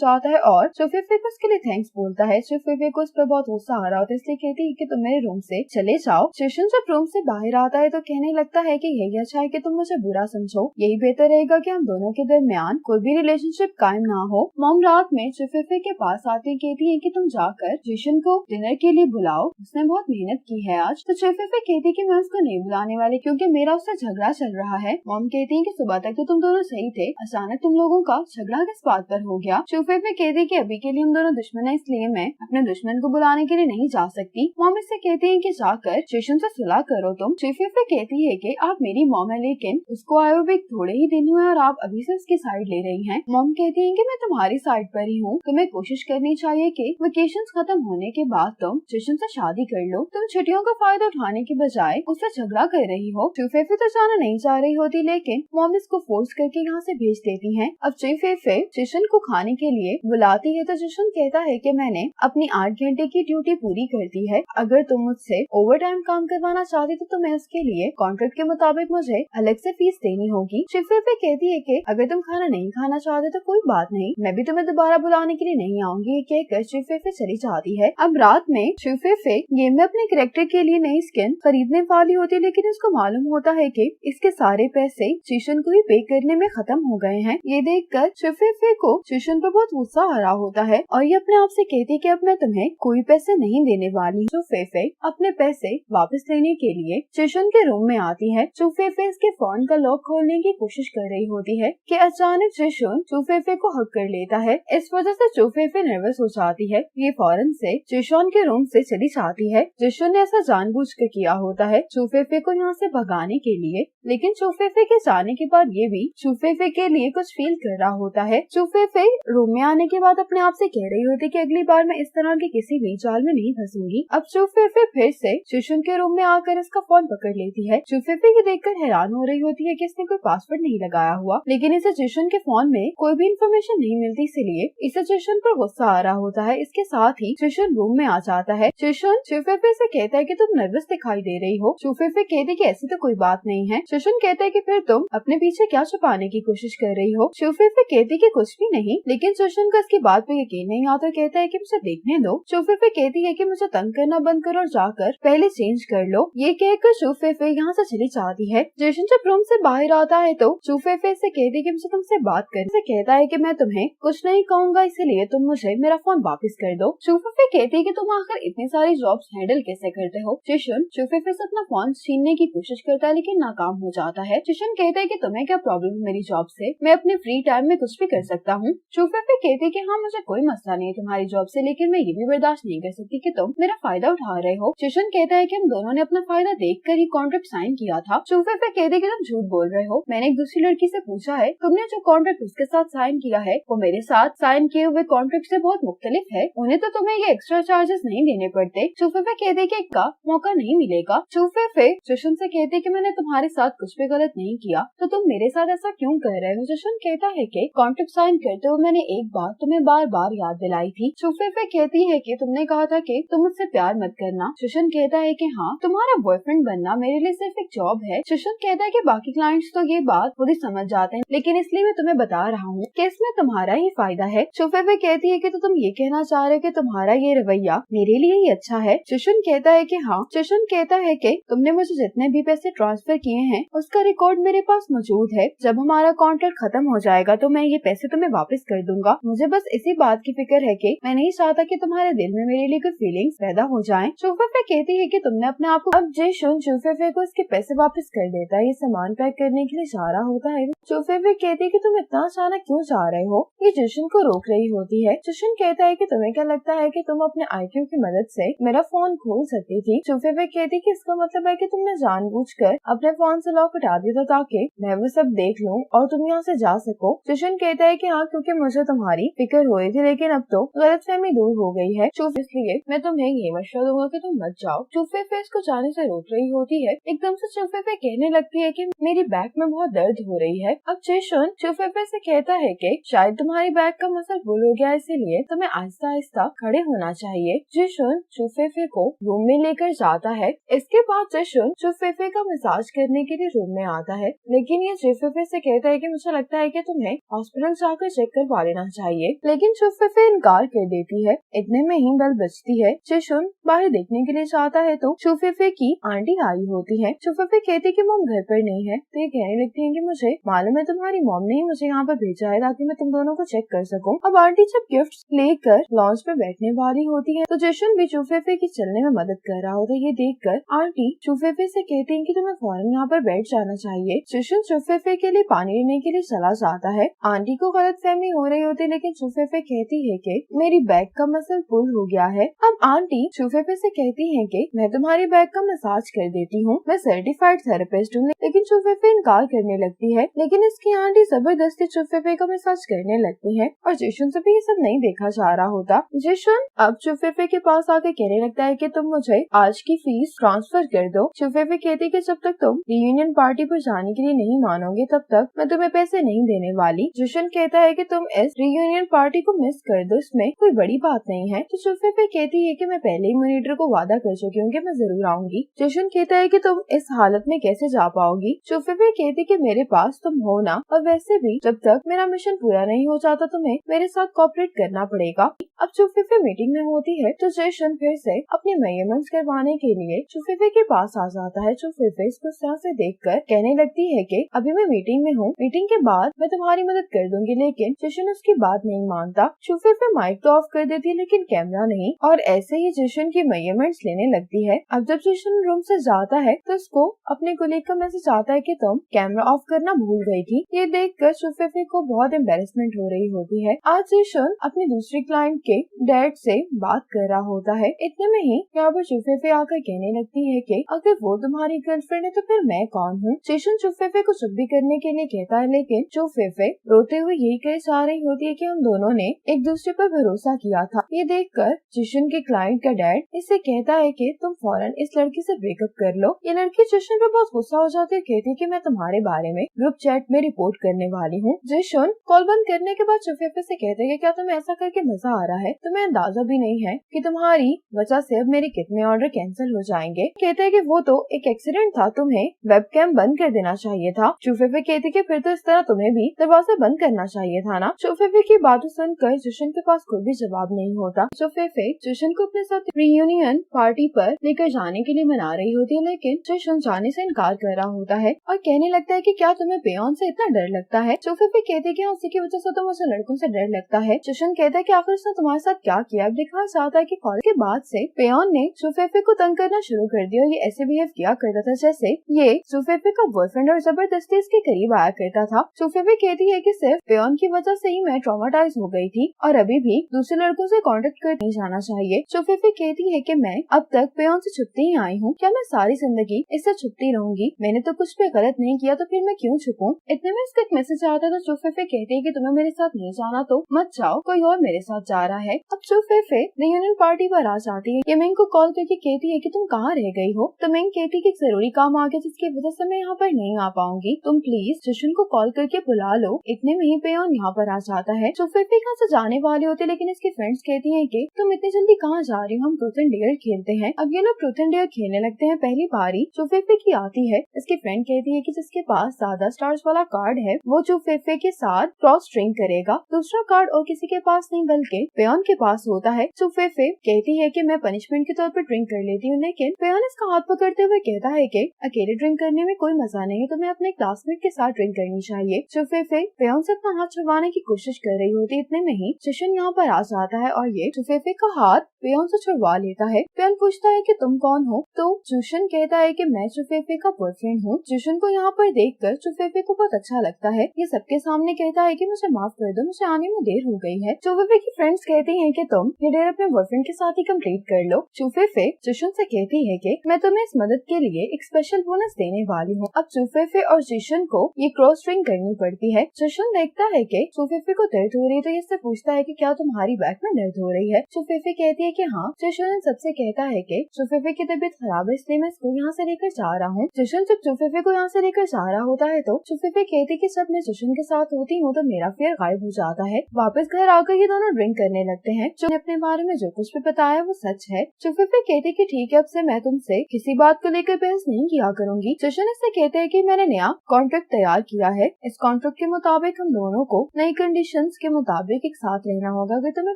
जाता है और चुफेफे को उसके लिए थैंक्स बोलता है। चुफेफे को उस पर बहुत गुस्सा आ रहा होता है, इसलिए कहती है कि तुम मेरे रूम से चले जाओ। चुशन जब रूम से बाहर आता है तो कहने लगता है कि यही अच्छा है कि तुम मुझे बुरा समझो, यही बेहतर रहेगा कि हम दोनों के दरमियान कोई भी रिलेशनशिप कायम ना हो। मॉम रात में चुफेफे के पास आती है, कहती है कि तुम जाकर जिशन को डिनर के लिए बुलाओ, उसने बहुत मेहनत की है आज। तो चुफेफे कहती है कि मैं उसको नहीं बुलाने वाली क्योंकि मेरा उससे झगड़ा चल रहा है। मॉम कहती है कि सुबह तक तो तुम दोनों सही थे, अचानक तुम लोगों का झगड़ा किस बात पर हो गया। चुफेफे कहती है कि अभी के लिए हम दोनों दुश्मन है, इसलिए मैं अपने दुश्मन को बुलाने के लिए नहीं जा सकती। मॉम इससे कहती है कि जाकर जिशन से सुलह करो तुम। चुफेफे कहती है कि आप मेरी मॉम है, लेकिन उसको आए हुए थोड़े ही दिन हुए और आप अभी से उसकी साइड ले रही हैं। मॉम कहती है कि मैं तुम्हारी साइड पर ही हूँ, तुम्हें कोशिश करनी चाहिए कि वेकेशंस खत्म होने के बाद तुम जिशन से शादी कर लो। तुम छुट्टियों का फायदा उठाने के बजाय उससे झगड़ा कर रही हो। चुफेफे तो जाना नहीं चाह रही होती, लेकिन मॉम इसको फोर्स करके यहाँ से भेज देती है। अब चुफेफे जिशन को खाने के लिए बुलाती है तो जिशन कहता है कि मैंने अपनी 8 घंटे की ड्यूटी पूरी कर दी है, अगर तुम मुझसे ओवर टाइम काम करवाना चाहती तो मैं उसके लिए कॉन्ट्रैक्ट के मुताबिक मुझे अलग से फीस देनी होगी। चुफेफे कहती है कि अगर तुम खाना नहीं खाना चाहते तो कोई बात नहीं, मैं भी तुम्हें दोबारा बुलाने के लिए नहीं आऊंगी, कहकर चुफेफे चली जाती है। अब रात में चुफेफे गेम में अपने कैरेक्टर के लिए नई स्किन खरीदने वाली होती है, लेकिन उसको मालूम होता है कि इसके सारे पैसे जिशन को ही पे करने में खत्म हो गए हैं। ये देखकर चुफेफे को जिशन पर बहुत गुस्सा आ रहा होता है और ये अपने आप से कहती कि अब मैं तुम्हें कोई पैसे नहीं देने वाली। चुफेफे अपने पैसे वापस लेने के लिए जिशन के रूम में आती है। चुफेफे इसके फोन का लॉक खोलने की कोशिश कर रही होती है कि अचानक जिशन चुफेफे को हक कर लेता है। इस वजह से चुफेफे नर्वस हो जाती है। ये फौरन से जिशन के रूम से चली जाती है। जिशन ने ऐसा जानबूझकर किया होता है चुफेफे को यहाँ से भगाने के लिए, लेकिन चुफेफे के जाने के बाद ये भी चुफेफे के लिए कुछ फील कर रहा होता है। चुफेफे रूम में आने के बाद अपने आप से कह रही होती कि अगली बार मैं इस तरह के किसी भी जाल में नहीं फंसूंगी। अब चुफेफे फिर से जिशन के रूम में आकर इसका फोन पकड़ लेती है। चुफेफे ये देखकर हैरान हो रही होती है कि इसने कोई पासवर्ड नहीं लगाया हुआ, लेकिन इसे जिशन के फोन में कोई भी इंफॉर्मेशन नहीं मिलती, इसलिए इसे जिशन पर गुस्सा आ रहा होता है। इसके साथ ही जिशन रूम में आ जाता है। जिशन चुफेफे से कहता है कि तुम नर्वस दिखाई दे रही हो। चुफेफे कहती है कि ऐसी तो कोई बात नहीं है। जिशन कहता है कि फिर तुम अपने पीछे क्या छुपाने की कोशिश कर रही हो। चुफेफे कहती कि कुछ भी नहीं, लेकिन जिशन को इसकी बात पे यकीन नहीं आता, कहता है कि मुझे देखने दो। चुफेफे कहती है कि मुझे तंग करना बंद करो और जाकर पहले चेंज कर लो। ये कहकर चुफेफे यहाँ से चली जाती है। जिशन जब रूम से बाहर आता है तो चुफेफे से कहती है कि मुझे तुमसे बात करनी। कहता है कि मैं तुम्हें कुछ नहीं कहूँगा, इसलिए तुम मुझे मेरा फोन वापस कर दो। चुफेफे कहती है कि तुम आखिर इतनी सारी जॉब्स हैंडल कैसे करते हो। जिशन चुफेफे से अपना फोन छीनने की कोशिश करता है, लेकिन नाकाम हो जाता है। जिशन कहता है कि तुम्हें क्या प्रॉब्लम है मेरी जॉब से, मैं अपने फ्री टाइम में कुछ भी कर सकता हूँ। चुफेफे कहती है कि हाँ मुझे कोई मसला नहीं है तुम्हारी जॉब से, लेकिन मैं ये भी बर्दाश्त नहीं कर सकती कि तुम मेरा फायदा उठा रहे हो। जिशन कहता है कि हम दोनों ने अपना फायदा देखकर ही कॉन्ट्रैक्ट साइन किया था। चुफेफे कहती है कि तुम झूठ बोल रहे हो, मैंने एक दूसरी लड़की से पूछा है, तुमने जो कॉन्ट्रैक्ट उसके साथ साइन किया है वो मेरे साथ साइन किए हुए कॉन्ट्रैक्ट से बहुत मुख्तलिफ है, उन्हें तो तुम्हें ये एक्स्ट्रा चार्जेस नहीं देने पड़ते। चुफेफे कहते हैं कि का मौका नहीं मिलेगा। चुफेफे जिशन से कहते हैं कि मैंने तुम्हारे साथ कुछ भी गलत नहीं किया, तो तुम मेरे साथ ऐसा क्यों कर रहे हो। जिशन कहता है कि कॉन्ट्रैक्ट साइन करते हुए मैंने एक बात तुम्हें बार बार याद दिलाई थी। चुफेफे कहती है कि तुमने कहा था कि तुम मुझसे प्यार मत करना। जिशन कहता है कि हाँ, तुम्हारा बॉयफ्रेंड बनना मेरे लिए सिर्फ एक जॉब है। जिशन कहता है कि बाकी क्लाइंट्स तो ये बात खुद ही समझ जाते हैं, लेकिन इसलिए मैं तुम्हें बता रहा हूँ कि इसमें तुम्हारा ही फायदा है। चुफेफे कहती है कि तो तुम ये कहना चाह रहे हो कि तुम्हारा ये रवैया मेरे लिए ही अच्छा है। जिशन कहता है कि हाँ। जिशन कहता है कि तुमने मुझे जितने भी पैसे ट्रांसफर किए हैं उसका रिकॉर्ड मेरे पास मौजूद है, जब हमारा कॉन्ट्रैक्ट खत्म हो जाएगा तो मैं ये पैसे तुम्हें वापस कर दूंगा। मुझे बस इसी बात की फिक्र है कि मैं नहीं चाहता कि तुम्हारे दिल में मेरे लिए कोई फीलिंग्स पैदा हो जाएं। चुफेफे कहती है कि तुमने अपने आप को। अब जिशन चुफेफे को इसके पैसे वापस कर देता है। ये सामान पैक करने के लिए जा रहा होता है। चुफेफे कहती है कि तुम इतना अचानक क्यों जा रहे हो। ये जिशन को रोक रही होती है। जिशन कहता है कि तुम्हें क्या लगता है कि तुम अपने IQ की मदद से मेरा फोन खोल सकती थी। चुफेफे कहती कि इसका मतलब है कि तुमने जानबूझकर अपने फोन से लॉक हटा दिया था ताकि मैं वो सब देख लूं और तुम यहाँ से जा सको। जिशन कहता है कि हाँ, क्योंकि मुझे तुम्हारी फिक्र हो रही थी, लेकिन अब तो गलतफहमी दूर हो गई है। इसलिए मैं तुम्हें ये मशवरा दूंगा कि तुम मत जाओ। चुफेफे इसको जाने से रोक रही होती है। एकदम से चुफेफे कहने लगती है कि मेरी बैक में बहुत दर्द हो रही है। अब जिशन चुफेफे से कहता है कि शायद तुम्हारी बैग का मसल भूल हो गया इसीलिए तुम्हें आहिस्ता आहिस्ता खड़े होना चाहिए। जिशुन चुफेफे को रूम में लेकर जाता है। इसके बाद जिशुन चुफेफे का मसाज करने के लिए रूम में आता है, लेकिन ये चुफेफे से कहता है कि मुझे लगता है कि तुम्हें हॉस्पिटल जाकर चेक करवा लेना चाहिए, लेकिन चुफेफे इनकार कर देती है। इतने में ही बेल बजती है। जिशुन बाहर देखने के लिए जाता है तो चुफेफे की आंटी आई होती है। चुफेफे कहती कि मॉम घर पर नहीं है, तो ये कहने लगती है कि मुझे मालूम है तुम्हारी मॉम ने ही मुझे यहाँ पर भेजा है ताकि मैं तुम दोनों को चेक कर सकूं। अब आंटी जब गिफ्ट लेकर लॉन्च पे बैठने वाली होती है तो जिशुन भी चुफेफे की चलने में मदद कर रहा होता है। ये देखकर आंटी चुफेफे से कहती है कि तुम्हें फौरन यहाँ पर बैठ जाना चाहिए। जिशुन चुफेफे के लिए पानी लेने के लिए चला जाता है। आंटी को गलतफहमी हो रही होती है, लेकिन चुफेफे कहती है कि मेरी बैग का मसल पुल हो गया है। अब आंटी चुफेफे से कहती है कि मैं तुम्हारी बैग का मसाज कर देती हूँ, मैं सर्टिफाइड थेरेपिस्ट हूँ, लेकिन चुफेफे इनकार करने लगती है। लेकिन इसकी आंटी जबरदस्ती चुफेफे का मसाज करने लगती है और जिशुन से भी ये सब नहीं देखा जा रहा होता। जिशुन अब चुफेफे के पास आके कहने लगता है कि तुम मुझे आज की फीस ट्रांसफर कर दो। चुफेफे कहती कि जब तक तुम रियूनियन पार्टी पर जाने के लिए नहीं मानोगे तब तक मैं तुम्हें पैसे नहीं देने वाली। जिशुन कहता है कि तुम इस रियूनियन पार्टी को मिस कर दो, इसमें कोई बड़ी बात नहीं है। तो चुफेफे कहती है कि मैं पहले ही मॉनिटर को वादा कर चुकी हूँ कि मैं जरूर आऊंगी। जिशुन कहता है कि तुम इस हालत में कैसे जा पाओगी। चुफेफे कहती कि मेरे पास तुम हो ना, और वैसे भी जब तक मेरा मिशन पूरा नहीं हो जाता तुम्हें मेरे साथ कोऑपरेट करना पड़ेगा। अब चुफेफे मीटिंग में होती है तो जिशुन फिर से अपने मेजरमेंट्स करवाने के लिए चुफेफे के पास आ जाता है। चुफेफे इसको तरह से देखकर कहने लगती है कि अभी मैं मीटिंग में हूँ, मीटिंग के बाद मैं तुम्हारी मदद कर दूंगी, लेकिन जिशुन उसकी बात नहीं मानता। चुफेफे माइक तो ऑफ कर देती है लेकिन कैमरा नहीं, और ऐसे ही जिशुन की मेजरमेंट्स लेने लगती है। अब जब जिशुन रूम से जाता है तो उसको अपने कोलीग का मैसेज आता है कि तुम कैमरा ऑफ करना भूल गई थी। ये देखकर चुफेफे को बहुत एम्बेरसमेंट हो रही होती है। आज जिशुन अपनी दूसरी क्लाइंट के डैड से बात कर रहा होता है। इतने में ही यहाँ पर चुफेफे आकर कहने लगती है कि अगर वो तुम्हारी गर्लफ्रेंड है तो फिर मैं कौन हूँ। जिशुन चुफेफे को चुप भी करने के लिए कहता है, लेकिन चुफेफे रोते हुए यही कह जा रही होती है कि हम दोनों ने एक दूसरे पर भरोसा किया था। ये देखकर जिशुन के क्लाइंट का डैड इससे कहता है कि तुम फौरन इस लड़की से ब्रेकअप कर लो। ये लड़की जिशुन पे बहुत गुस्सा हो जाती है, कहती है कि मैं तुम्हारे बारे में ग्रुप चैट में रिपोर्ट करने वाली हूँ। जिशुन कॉल बंद करने के बाद चुफेफे से कहते हैं कि क्या तुम्हें ऐसा करके मजा आ रहा है, तुम्हें अंदाजा भी नहीं है कि तुम्हारी वजह से अब मेरे कितने ऑर्डर कैंसिल हो जाएंगे। कहते हैं कि वो तो एक एक्सीडेंट था, तुम्हें वेबकैम बंद कर देना चाहिए था। चुफेफे कहती कि फिर तो इस तरह तुम्हें भी दरवाजा बंद करना चाहिए था ना। चुफेफे की बातें सुनकर जिशुन के पास कोई भी जवाब नहीं होता। चुफेफे जिशुन को अपने साथ रियूनियन पार्टी पर लेकर जाने के लिए मना रही होती है, लेकिन जिशुन जाने से इनकार कर रहा होता है और कहने लगता है कि क्या तुम्हें पेयोन से इतना डर लगता है। चुफेफे कहती है कि उसी की वजह से तो मुझे लड़कों से डर लगता है। जिशुन कहता है कि आखिर उसने तुम्हारे साथ क्या किया। अब दिखाया जाता है कि कॉलेज के बाद से पेयोन ने चुफेफे को तंग करना शुरू कर दिया। ये ऐसे बिहेव किया करता था जैसे ये चुफेफे का बॉयफ्रेंड और जबरदस्ती इसके करीब आया करता था। चुफेफे कहती है कि सिर्फ पेयोन की वजह से ही मैं ट्रॉमाटाइज हो गई थी और अभी भी दूसरे लड़कों से कांटेक्ट कर नहीं जाना चाहिए। चुफेफे कहती है कि मैं अब तक पेयोन से छुपती ही आई हूँ, क्या मैं सारी जिंदगी इससे छुपती रहूंगी। मैंने तो कुछ भी गलत नहीं किया तो फिर मैं क्यों छुपूं। इतने में इसका एक मैसेज आता है तो चुफेफे कहती है कि तुम्हें मेरे साथ नहीं जाना तो मत जाओ, कोई और मेरे साथ जा रहा है। अब चुफेफे रियूनियन पार्टी पर आ जाती है। यमिंग को कॉल करके कहती है कि तुम कहाँ रह गई हो। तो मिंग कहती कि जरूरी काम आ गया जिसकी वजह से मैं यहाँ पर नहीं आ पाऊंगी, तुम प्लीज जिशुन को कॉल करके बुला लो। इतने में ही पेयोन यहाँ पर आ जाता है। चुफेफे यहाँ से जाने वाली होती है, लेकिन इसकी फ्रेंड्स कहती हैं कि तुम इतनी जल्दी कहाँ जा रही हो, हम ट्रूथ एंड डेयर खेलते हैं। अब ये लोग ट्रूथ एंड डेयर खेलने लगते हैं। पहली बारी चुफेफे की आती है। इसकी फ्रेंड कहती है कि जिसके पास ज्यादा स्टार्स वाला कार्ड है वो चुफेफे के साथ क्रॉस स्ट्रिंग करेगा। दूसरा कार्ड और किसी के पास नहीं बल्कि पेयोन के पास होता है। चुफेफे कहती है कि मैं पनिशमेंट के तौर पर ड्रिंक कर लेती हूँ, लेकिन पेयोन इसका हाथ पकड़ते हुए कहता है कि अकेले ड्रिंक करने में कोई मजा नहीं है, तुम्हें अपने क्लासमेट के साथ ड्रिंक करनी चाहिए। चुफेफे पेयोन से अपना हाथ छुड़वाने की कोशिश कर रही होती है। इतने में ही जिशुन यहाँ पर आ जाता है और ये चुफेफे का हाथ पेयोन से छुड़वा लेता है। पेयोन पूछता है कि तुम कौन हो, तो जिशुन कहता है कि मैं चुफेफे का बॉयफ्रेंड हूँ। जिशुन को यहाँ पर देखकर चुफेफे को बहुत अच्छा लगता है। ये सबके सामने कहता है कि मुझे माफ कर दो, मुझे आने में देर हो गई है। चुफेफे की फ्रेंड्स कहती हैं कि तुम ये डेयर अपने बॉयफ्रेंड के साथ ही कंप्लीट कर लो। चुफेफे जिशुन से कहती है कि मैं तुम्हें इस मदद के लिए एक स्पेशल बोनस देने वाली हूँ। अब चुफेफे और जिशुन को ये क्रॉस स्ट्रिंग करनी पड़ती है। जिशुन देखता है कि चुफेफे को दर्द हो रही है तो इससे पूछता है कि क्या तुम्हारी बैक में दर्द हो रही है। चुफेफे कहती है कि हाँ। जिशुन सबसे कहता है कि चुफेफे की तबीयत खराब है इसलिए मैं इसको यहाँ से लेकर जा रहा हूँ। जिशुन जब चुफेफे को यहाँ से लेकर जा रहा होता है तो चुफेफे कहती कि जब मैं जिशुन के साथ होती हूँ तो मेरा फियर गायब हो जाता है। वापस घर आकर ये दोनों ड्रिंक करने लगते हैं। जो अपने बारे में जो कुछ भी बताया वो सच है। चुफेफे कहती कि ठीक है, अब से मैं तुमसे किसी बात को लेकर बहस नहीं किया करूंगी। जशन इससे कहते हैं कि मैंने नया कॉन्ट्रैक्ट तैयार किया है। इस कॉन्ट्रैक्ट के मुताबिक हम दोनों को नई कंडीशंस के मुताबिक एक साथ रहना होगा। अगर तुम्हें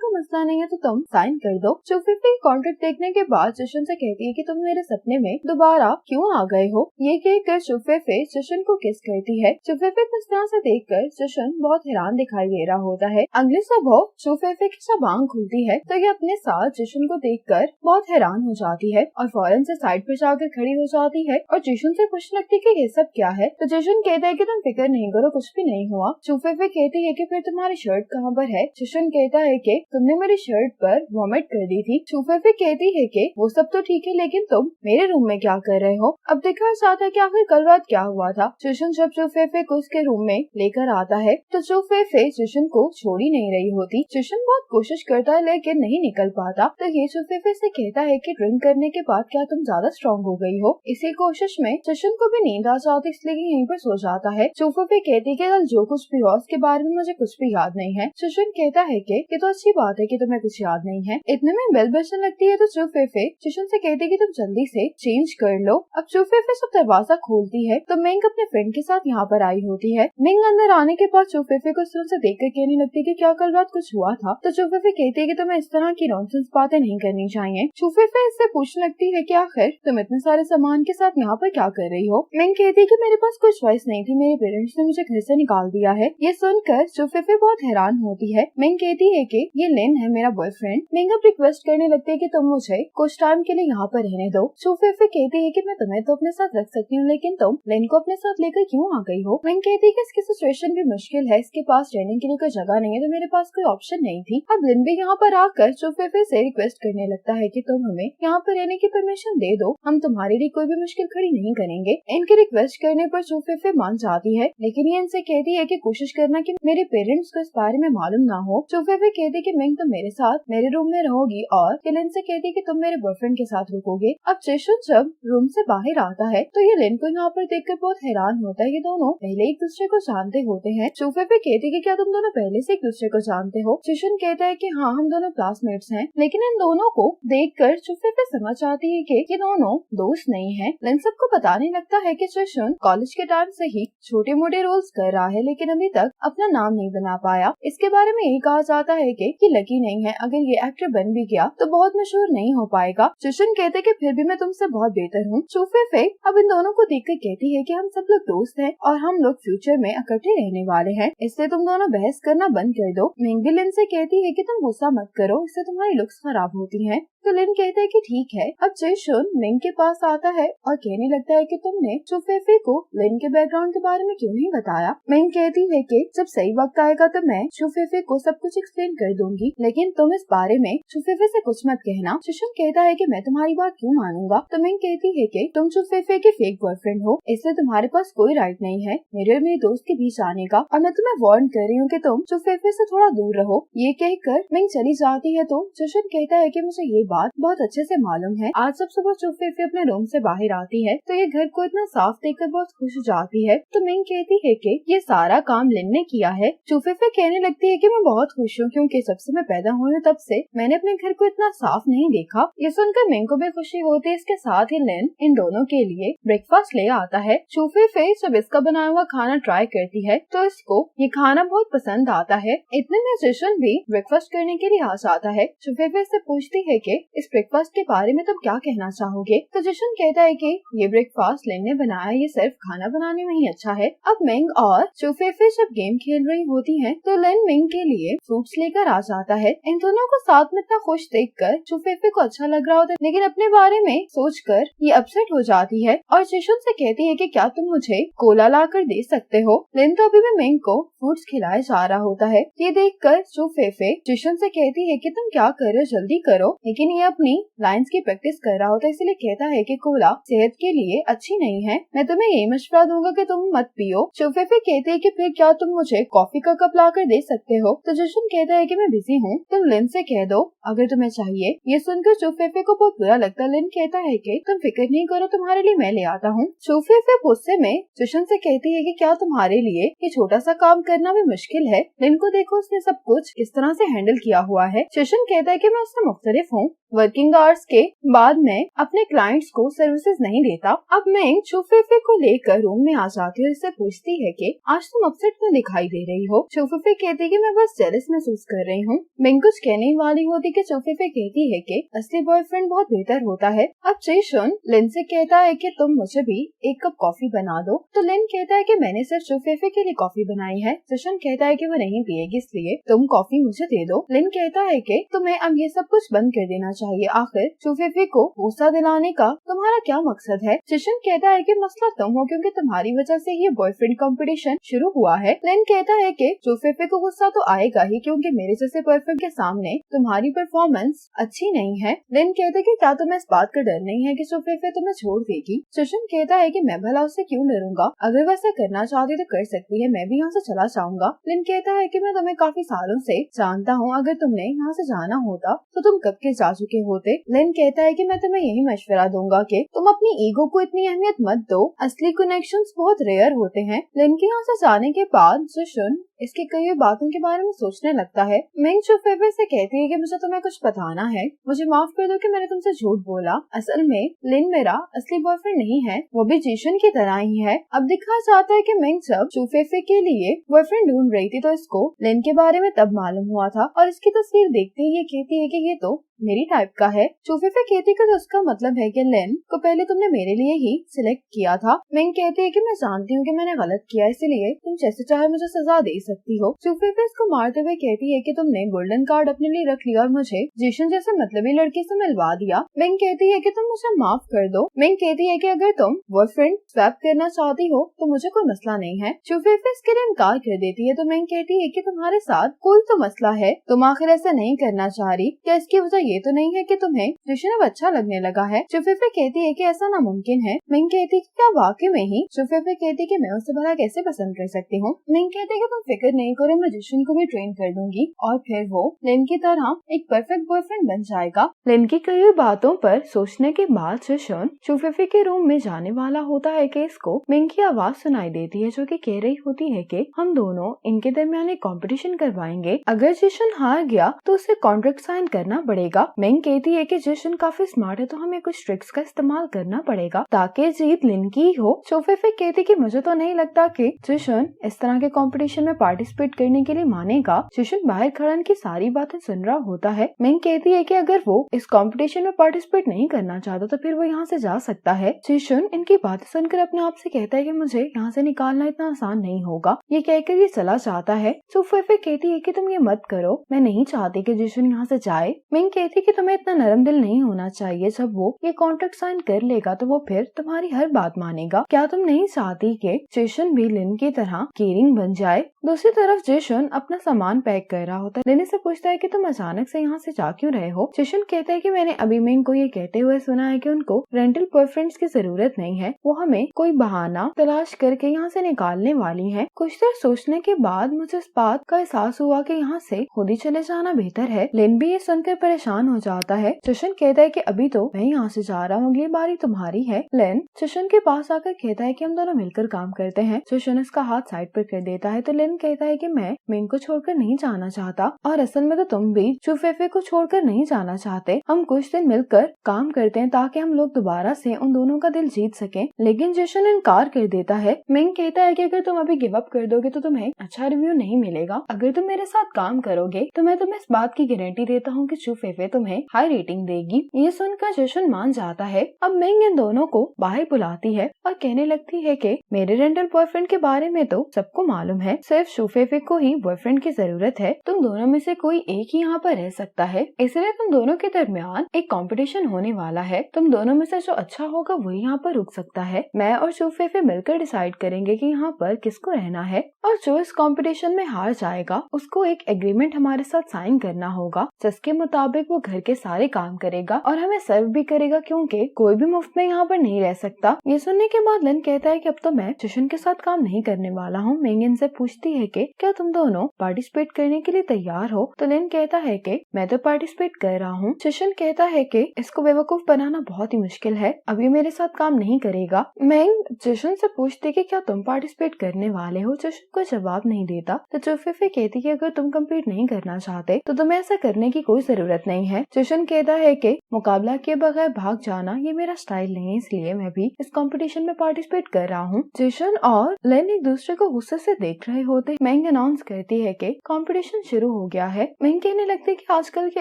कोई मसला नहीं है तो तुम साइन कर दो। चुफेफे कॉन्ट्रैक्ट देखने के बाद जशन से कहती है कि तुम मेरे सपने में दोबारा क्यों आ गए हो। ये कहकर चुफेफे जशन को किस करती है। चुफेफे को इस तरह से देखकर जशन बहुत हैरान दिखाई दे रहा होता है। अगली सुबह चुफेफे की जब आंख खुलती है तो ये अपने साथ जशन को देखकर बहुत हैरान हो जाती है और फौरन से साइड पर जाकर खड़ी हो जाती है और जशन से पूछने लगती है कि ये सब क्या है। तो जशन कहता है कि तुम फिक्र नहीं करो, कुछ भी नहीं हुआ। चुफेफे कहती है कि फिर तुम्हारी शर्ट कहाँ पर है। जशन कहता है कि तुमने मेरी शर्ट पर वॉमिट कर दी थी। चुफेफे कहती है कि वो सब तो ठीक है, लेकिन तुम मेरे रूम में क्या कर रहे हो। अब देखा जाता है कि आखिर कल रात क्या हुआ था। जशन जब चुफेफे को उसके रूम में लेकर आता है तो चुफेफे जशन को छोड़ ही नहीं रही होती। जशन बहुत कोशिश करता है लेकिन नहीं निकल पाता। तो ये चुफेफे से कहता है कि ड्रिंक करने के बाद क्या तुम ज्यादा स्ट्रॉन्ग हो गई हो। इसी कोशिश में जशन को भी नींद आ जाती, इसलिए यहीं पर सो जाता है। चुफेफे कहती है कि कल जो कुछ भी हुआ उसके बारे में मुझे कुछ भी याद नहीं है। जशन कहता है कि ये तो अच्छी बात है कि तुम्हें कुछ याद नहीं है। इतने में बेल बजने लगती है तो चुफेफे जशन से कहती है कि तुम जल्दी से चेंज कर लो। अब चुफेफे सब दरवाजा खोलती है तो मिंग अपने फ्रेंड के साथ यहाँ पर आई होती है। मिंग अंदर आने के बाद चुफेफे को से देखकर कहने लगती है कि क्या कल रात कुछ हुआ था। तो चुफेफे कहती है कि तुम्हें इस तरह की नॉनसेंस बातें नहीं करनी चाहिए। चुफेफे इससे पूछने लगती है कि आखिर तुम इतने सारे सामान के साथ यहाँ पर क्या कर रही हो। मिंग कहती है कि मेरे पास कोई चॉइस नहीं थी, मेरे पेरेंट्स ने मुझे घर से निकाल दिया है। ये सुनकर चुफेफे बहुत हैरान होती है। मिंग कहती है कि ये लिन है मेरा बॉयफ्रेंड। मिंग अब रिक्वेस्ट करने लगती है कि तुम मुझे कुछ टाइम के लिए यहाँ पर रहने दो। चुफेफे कहती है कि मैं तुम्हें तो अपने साथ रख सकती हूँ, लेकिन तुम लिन को अपने साथ लेकर क्यों आ गई हो। मिंग कहती है कि इसकी सिचुएशन भी मुश्किल है, इसके पास रहने के लिए कोई जगह नहीं है, तो मेरे पास कोई ऑप्शन नहीं थी। अब लिन भी यहाँ पर आकर चुफेफे से रिक्वेस्ट करने लगता है कि तुम हमें यहाँ पर रहने की परमिशन दे दो, हम तुम्हारे लिए कोई भी मुश्किल खड़ी नहीं करेंगे। इनके रिक्वेस्ट करने पर चुफेफे मान जाती है, लेकिन ये इनसे कहती है कि कोशिश करना कि मेरे पेरेंट्स को इस बारे में मालूम ना हो। चुफेफे कहती है कि मिंग तुम मेरे साथ मेरे रूम में रहोगी और लिन से कहती है कि तुम मेरे बॉयफ्रेंड के साथ रुकोगे। अब जशन जब रूम से बाहर आता है तो ये लिन को यहाँ पर देखकर बहुत हैरान होता है। ये दोनों पहले एक दूसरे को जानते होते हैं। चुफेफे कहती है कि क्या तुम दोनों पहले से एक दूसरे को जानते हो। जशन कहता है कि हाँ, हम दोनों क्लासमेट्स हैं, लेकिन इन दोनों को देखकर चुफेफे समझ आती है कि ये दोनों दोस्त नहीं हैं। लिन सबको बताने लगता है कि जशन कॉलेज के टाइम से ही छोटे मोटे रोल्स कर रहा है, लेकिन अभी तक अपना नाम नहीं बना पाया। इसके बारे में यही कहा जाता है कि ये लकी नहीं है, अगर ये एक्टर बन भी गया तो बहुत मशहूर नहीं हो पाएगा। जशन कहते कि फिर भी मैं तुमसे बहुत बेहतर हूँ। चुफेफे अब इन दोनों को देखकर कहती है कि हम सब लोग दोस्त हैं और हम लोग फ्यूचर में इकट्ठे रहने वाले हैं, इसलिए तुम दोनों बहस करना बंद कर दो। मिंग भी लिन से कहती है कि तुम गुस्सा मत करो, इससे तुम्हारी लुक्स खराब होती हैं। तो लिन कहते हैं कि ठीक है। अब जशन मिंग के पास आता है और कहने लगता है कि तुमने चुफेफे को लिन के बैकग्राउंड के बारे में क्यों नहीं बताया। मिंग कहती है कि जब सही वक्त आएगा तो मैं चुफेफे को सब कुछ एक्सप्लेन कर दूंगी, लेकिन तुम इस बारे में चुफेफे से कुछ मत कहना। जशन कहता है कि मैं तुम्हारी बात क्यों मानूंगा। तो मिंग कहती है कि तुम चुफेफे के फेक बॉयफ्रेंड हो, इसलिए तुम्हारे पास कोई राइट नहीं है मेरे और मेरे दोस्त के बीच आने का, और मैं तुम्हें वार्न कर रही हूँ कि तुम चुफेफे से थोड़ा दूर रहो। ये कहकर मिंग चली जाती है तो जशन कहता है कि मुझे ये बात बहुत अच्छे से मालूम है। आज जब सुबह चुफेफे अपने रूम से बाहर आती है तो ये घर को इतना साफ देखकर बहुत खुश हो जाती है। तो मिंग कहती है कि ये सारा काम लिन ने किया है। चुफेफे कहने लगती है कि मैं बहुत खुश हूँ, क्योंकि जब से मैं पैदा हुई हूँ तब से मैंने अपने घर को इतना साफ नहीं देखा। ये सुनकर मिंग को भी खुशी होती है। इसके साथ ही लिन इन दोनों के लिए ब्रेकफास्ट ले आता है। चुफेफे जब इसका बनाया हुआ खाना ट्राई करती है तो इसको ये खाना बहुत पसंद आता है। इतने में जशन भी ब्रेकफास्ट करने के लिए आ जाता है। चुफेफे से पूछती है कि इस ब्रेकफास्ट के बारे में तुम क्या कहना चाहोगे। तो जशन कहता है कि ये ब्रेकफास्ट लिन ने बनाया, ये सिर्फ खाना बनाने में ही अच्छा है। अब मिंग और चुफेफे जब गेम खेल रही होती हैं तो लिन मिंग के लिए फ्रूट्स लेकर आ जाता है। इन दोनों को साथ में इतना खुश देखकर चुफेफे को अच्छा लग रहा होता है, लेकिन अपने बारे में सोचकर ये अपसेट हो जाती है और जशन से कहती है कि क्या तुम मुझे कोला ला कर दे सकते हो। लिन तो अभी भी मिंग को फ्रूट्स खिलाया जा रहा होता है। ये देखकर चुफेफे जशन से कहती है कि तुम क्या कर रहे हो, जल्दी करो। लेकिन लेकिन ये अपनी लाइंस की प्रैक्टिस कर रहा होता है, इसलिए कहता है कि कोला सेहत के लिए अच्छी नहीं है, मैं तुम्हें यही मशवरा दूंगा कि तुम मत पियो। चुफेफे कहती है कि फिर क्या तुम मुझे कॉफी का कप लाकर दे सकते हो? तो जिशन कहता है कि मैं बिजी हूँ, तुम लिन से कह दो अगर तुम्हें चाहिए। ये सुनकर चुफेफे को बहुत बुरा लगता है। लिन कहता है कि तुम फिक्र नहीं करो, तुम्हारे लिए मैं ले आता हूँ। चुफेफे गुस्से में जिशन से कहती है कि क्या तुम्हारे लिए ये छोटा सा काम करना भी मुश्किल है? लिन को देखो, उसने सब कुछ इस तरह से हैंडल किया हुआ है। जिशन कहता है कि मैं उससे मुख्तलिफ हूँ, वर्किंग आवर्स के बाद मैं अपने क्लाइंट्स को सर्विसेज नहीं देता। अब मैं चुफेफे को लेकर रूम में आ जाती हूँ, इससे पूछती है कि आज तुम अपसेट क्यों दिखाई दे रही हो? चुफेफे कहती है कि मैं बस जेलस महसूस कर रही हूँ। मैं कुछ कहने वाली होती कि चुफेफे कहती है कि असली बॉयफ्रेंड बहुत बेहतर होता है। अब जिशन लिन से कहता है कि तुम मुझे भी एक कप कॉफी बना दो। तो लिन कहता है कि मैंने सिर्फ चुफेफे के लिए कॉफी बनाई है। जिशन कहता है कि वो नहीं पिएगी, इसलिए तुम कॉफी मुझे दे दो। लिन कहता है कि तुम्हें अब ये सब कुछ बंद कर देना चाहिए, आखिर चुफेफे को गुस्सा दिलाने का तुम्हारा क्या मकसद है? जिशन कहता है कि मसला तुम हो, क्योंकि तुम्हारी वजह से ये बॉयफ्रेंड कंपटीशन शुरू हुआ है। लिन कहता है कि चुफेफे को गुस्सा तो आएगा ही, क्योंकि मेरे जैसे बॉयफ्रेंड के सामने तुम्हारी परफॉर्मेंस अच्छी नहीं है। लिन कहते कि क्या तुम्हें इस बात का डर नहीं है कि चुफेफे तुम्हें छोड़ देगी? जिशन कहता है कि मैं भला उससे क्यों डरूंगा, अगर वो ऐसा करना चाहती तो कर सकती है, मैं भी यहाँ से चला जाऊंगा। लिन कहता है कि मैं तुम्हें काफी सालों से जानता हूँ, अगर तुमने यहाँ से जाना होता तो तुम कब के जा चुके होते। लिन कहता है कि मैं तुम्हें यही मशवरा दूंगा कि तुम अपनी ईगो को इतनी अहमियत मत दो, असली कनेक्शंस बहुत रेयर होते हैं। लिन के यहाँ से जाने के बाद जिशन इसकी कई बातों के बारे में सोचने लगता है। मिंग चुफेफे से कहती है कि मुझे तुम्हें कुछ बताना है, मुझे माफ कर दो कि मैंने तुमसे झूठ बोला। असल में लिन मेरा असली बॉयफ्रेंड नहीं है, वो भी जिशन की तरह ही है। अब दिखा जाता है कि मिंग जब चुफेफे के लिए बॉयफ्रेंड ढूंढ रही थी तो इसको लिन के बारे में तब मालूम हुआ था, और इसकी तस्वीर देखते ही ये कहती है कि ये तो मेरी टाइप का है। चुफेफे कहती है कि उसका मतलब है कि लिन को पहले तुमने मेरे लिए ही सिलेक्ट किया था। मिंग कहती है कि मैं जानती हूँ कि मैंने गलत किया, इसलिए तुम जैसे चाहे मुझे सजा दे सकती हो। चुफेफे इसको मारते हुए कहती है कि तुमने गोल्डन कार्ड अपने लिए रख लिया और मुझे जिशन जैसे मतलबी लड़के से मिलवा दिया। मिंग कहती है कि तुम मुझे माफ कर दो। मिंग कहती है कि अगर तुम बॉयफ्रेंड स्वैप करना चाहती हो तो मुझे कोई मसला नहीं है। चुफेफे इसके लिए इनकार कर देती है तो मिंग कहती है कि तुम्हारे साथ कोई तो मसला है, तुम आखिर ऐसा नहीं करना चाह रही, क्या इसकी वजह ये तो नहीं है कि तुम्हें जिशन अब अच्छा लगने लगा है? चुफेफे कहती है कि ऐसा नामुमकिन है। मिंग कहती है कि क्या वाकई में ही? चुफेफे कहती है कि मैं उसे भला कैसे पसंद कर सकती हूँ? मिंग कहती है कि तुम फिक्र नहीं करो, मैं जिशन को भी ट्रेन कर दूंगी और फिर वो लिन की तरह एक परफेक्ट बॉयफ्रेंड बन जाएगा। लिन की कई बातों पर सोचने के बाद जिशन चुफेफे के रूम में जाने वाला होता है कि इसको मिंग की आवाज सुनाई देती है, जो कि कह रही होती है कि हम दोनों इनके दरमियान एक कंपटीशन करवाएंगे, अगर जिशन हार गया तो उसे कॉन्ट्रैक्ट साइन करना पड़ेगा। मिंग कहती है कि जिशन काफी स्मार्ट है तो हमें कुछ ट्रिक्स का इस्तेमाल करना पड़ेगा ताकि जीत लिन की हो। चुफेफे कहती कि मुझे तो नहीं लगता कि जिशन इस तरह के कंपटीशन में पार्टिसिपेट करने के लिए मानेगा। जिशन बाहर खड़ा इनकी सारी बातें सुन रहा होता है। मिंग कहती है कि अगर वो इस कंपटीशन में पार्टिसिपेट नहीं करना चाहता तो फिर वो यहाँ से जा सकता है। जिशन इनकी बातें सुनकर अपने आप से कहता है कि मुझे यहाँ से निकालना इतना आसान नहीं होगा। ये कहकर ये चला जाता है। चुफेफे कहती है कि तुम ये मत करो, मैं नहीं चाहती कि जिशन यहाँ से जाए। मिंग कहती कि तुम्हें इतना नरम दिल नहीं होना चाहिए, जब वो ये कॉन्ट्रैक्ट साइन कर लेगा तो वो फिर तुम्हारी हर बात मानेगा। क्या तुम नहीं चाहती कि जिशन भी लिन की तरह केयरिंग बन जाए? दूसरी तरफ जिशन अपना सामान पैक कर रहा होता है। लिन से पूछता है कि तुम अचानक से यहाँ से जा क्यों रहे हो? जिशन कहता है कि मैंने अभी मिंग को ये कहते हुए सुना है कि उनको रेंटल बॉयफ्रेंड्स की जरूरत नहीं है, वो हमें कोई बहाना तलाश करके यहाँ से निकालने वाली है। कुछ देर सोचने के बाद मुझे इस बात का एहसास हुआ कि यहाँ से खुद ही चले जाना बेहतर है। लिन भी ये सुनकर परेशान हो जाता है। जिशन कहता है कि अभी तो मैं यहाँ से जा रहा हूँ, अगली बारी तुम्हारी है। लिन जिशन के पास आकर कहता है कि हम दोनों मिलकर काम करते हैं। जिशन उसका हाथ साइड पर कर देता है तो लिन कहता है कि मैं मिंग को छोड़कर नहीं जाना चाहता, और असल में तो तुम भी चुफेफे को छोड़कर नहीं जाना चाहते। हम कुछ दिन मिलकर काम करते हैं ताकि हम लोग दोबारा से उन दोनों का दिल जीत सकें। लेकिन जिशन इनकार कर देता है। मिंग कहता है कि अगर तुम अभी गिव अप कर दोगे तो तुम्हें अच्छा रिव्यू नहीं मिलेगा। अगर तुम मेरे साथ काम करोगे तो मैं तुम्हें इस बात की गारंटी देता हूँ कि चुफेफे तुम्हें हाई रेटिंग देगी। ये सुनकर जिशन मान जाता है। अब मिंग इन दोनों को बाहर बुलाती है और कहने लगती है कि मेरे रेंटल बॉयफ्रेंड के बारे में तो सबको मालूम है, सिर्फ सिर्फ शूफेफे को ही बॉयफ्रेंड की जरूरत है। तुम दोनों में से कोई एक ही यहाँ पर रह सकता है, इसलिए तुम दोनों के दरमियान एक कंपटीशन होने वाला है। तुम दोनों में से जो अच्छा होगा वही यहाँ पर रुक सकता है। मैं और शूफेफे मिलकर डिसाइड करेंगे कि यहाँ पर किसको रहना है, और जो इस कंपटीशन में हार जाएगा उसको एक एग्रीमेंट हमारे साथ साइन करना होगा, जिसके मुताबिक वो घर के सारे काम करेगा और हमें सर्व भी करेगा, क्योंकि कोई भी मुफ्त में यहाँ पर नहीं रह सकता। ये सुनने के बाद लिन कहता है कि अब तो मैं जिशन के साथ काम नहीं करने वाला हूँ। मेंग इनसे पूछती है कि क्या तुम दोनों पार्टिसिपेट करने के लिए तैयार हो, तो लिन कहता है कि मैं तो पार्टिसिपेट कर रहा हूँ। जिशन कहता है कि इसको बेवकूफ बनाना बहुत ही मुश्किल है, अब ये मेरे साथ काम नहीं करेगा। मेंग जिशन से पूछती कि क्या तुम पार्टिसिपेट करने वाले हो। जिशन को जवाब नहीं देता, तो शूफेफे कहती है अगर तुम कम्पीट नहीं करना चाहते तो तुम्हें ऐसा करने की कोई जरूरत नहीं है। जिशन कहता है कि मुकाबला के बगैर भाग जाना ये मेरा स्टाइल नहीं है, इसलिए मैं भी इस कंपटीशन में पार्टिसिपेट कर रहा हूँ। जिशन और लेन एक दूसरे को गुस्से से देख रहे होते। मेंग अनाउंस करती है कि कंपटीशन शुरू हो गया है। मेंग कहने लगती है कि आजकल के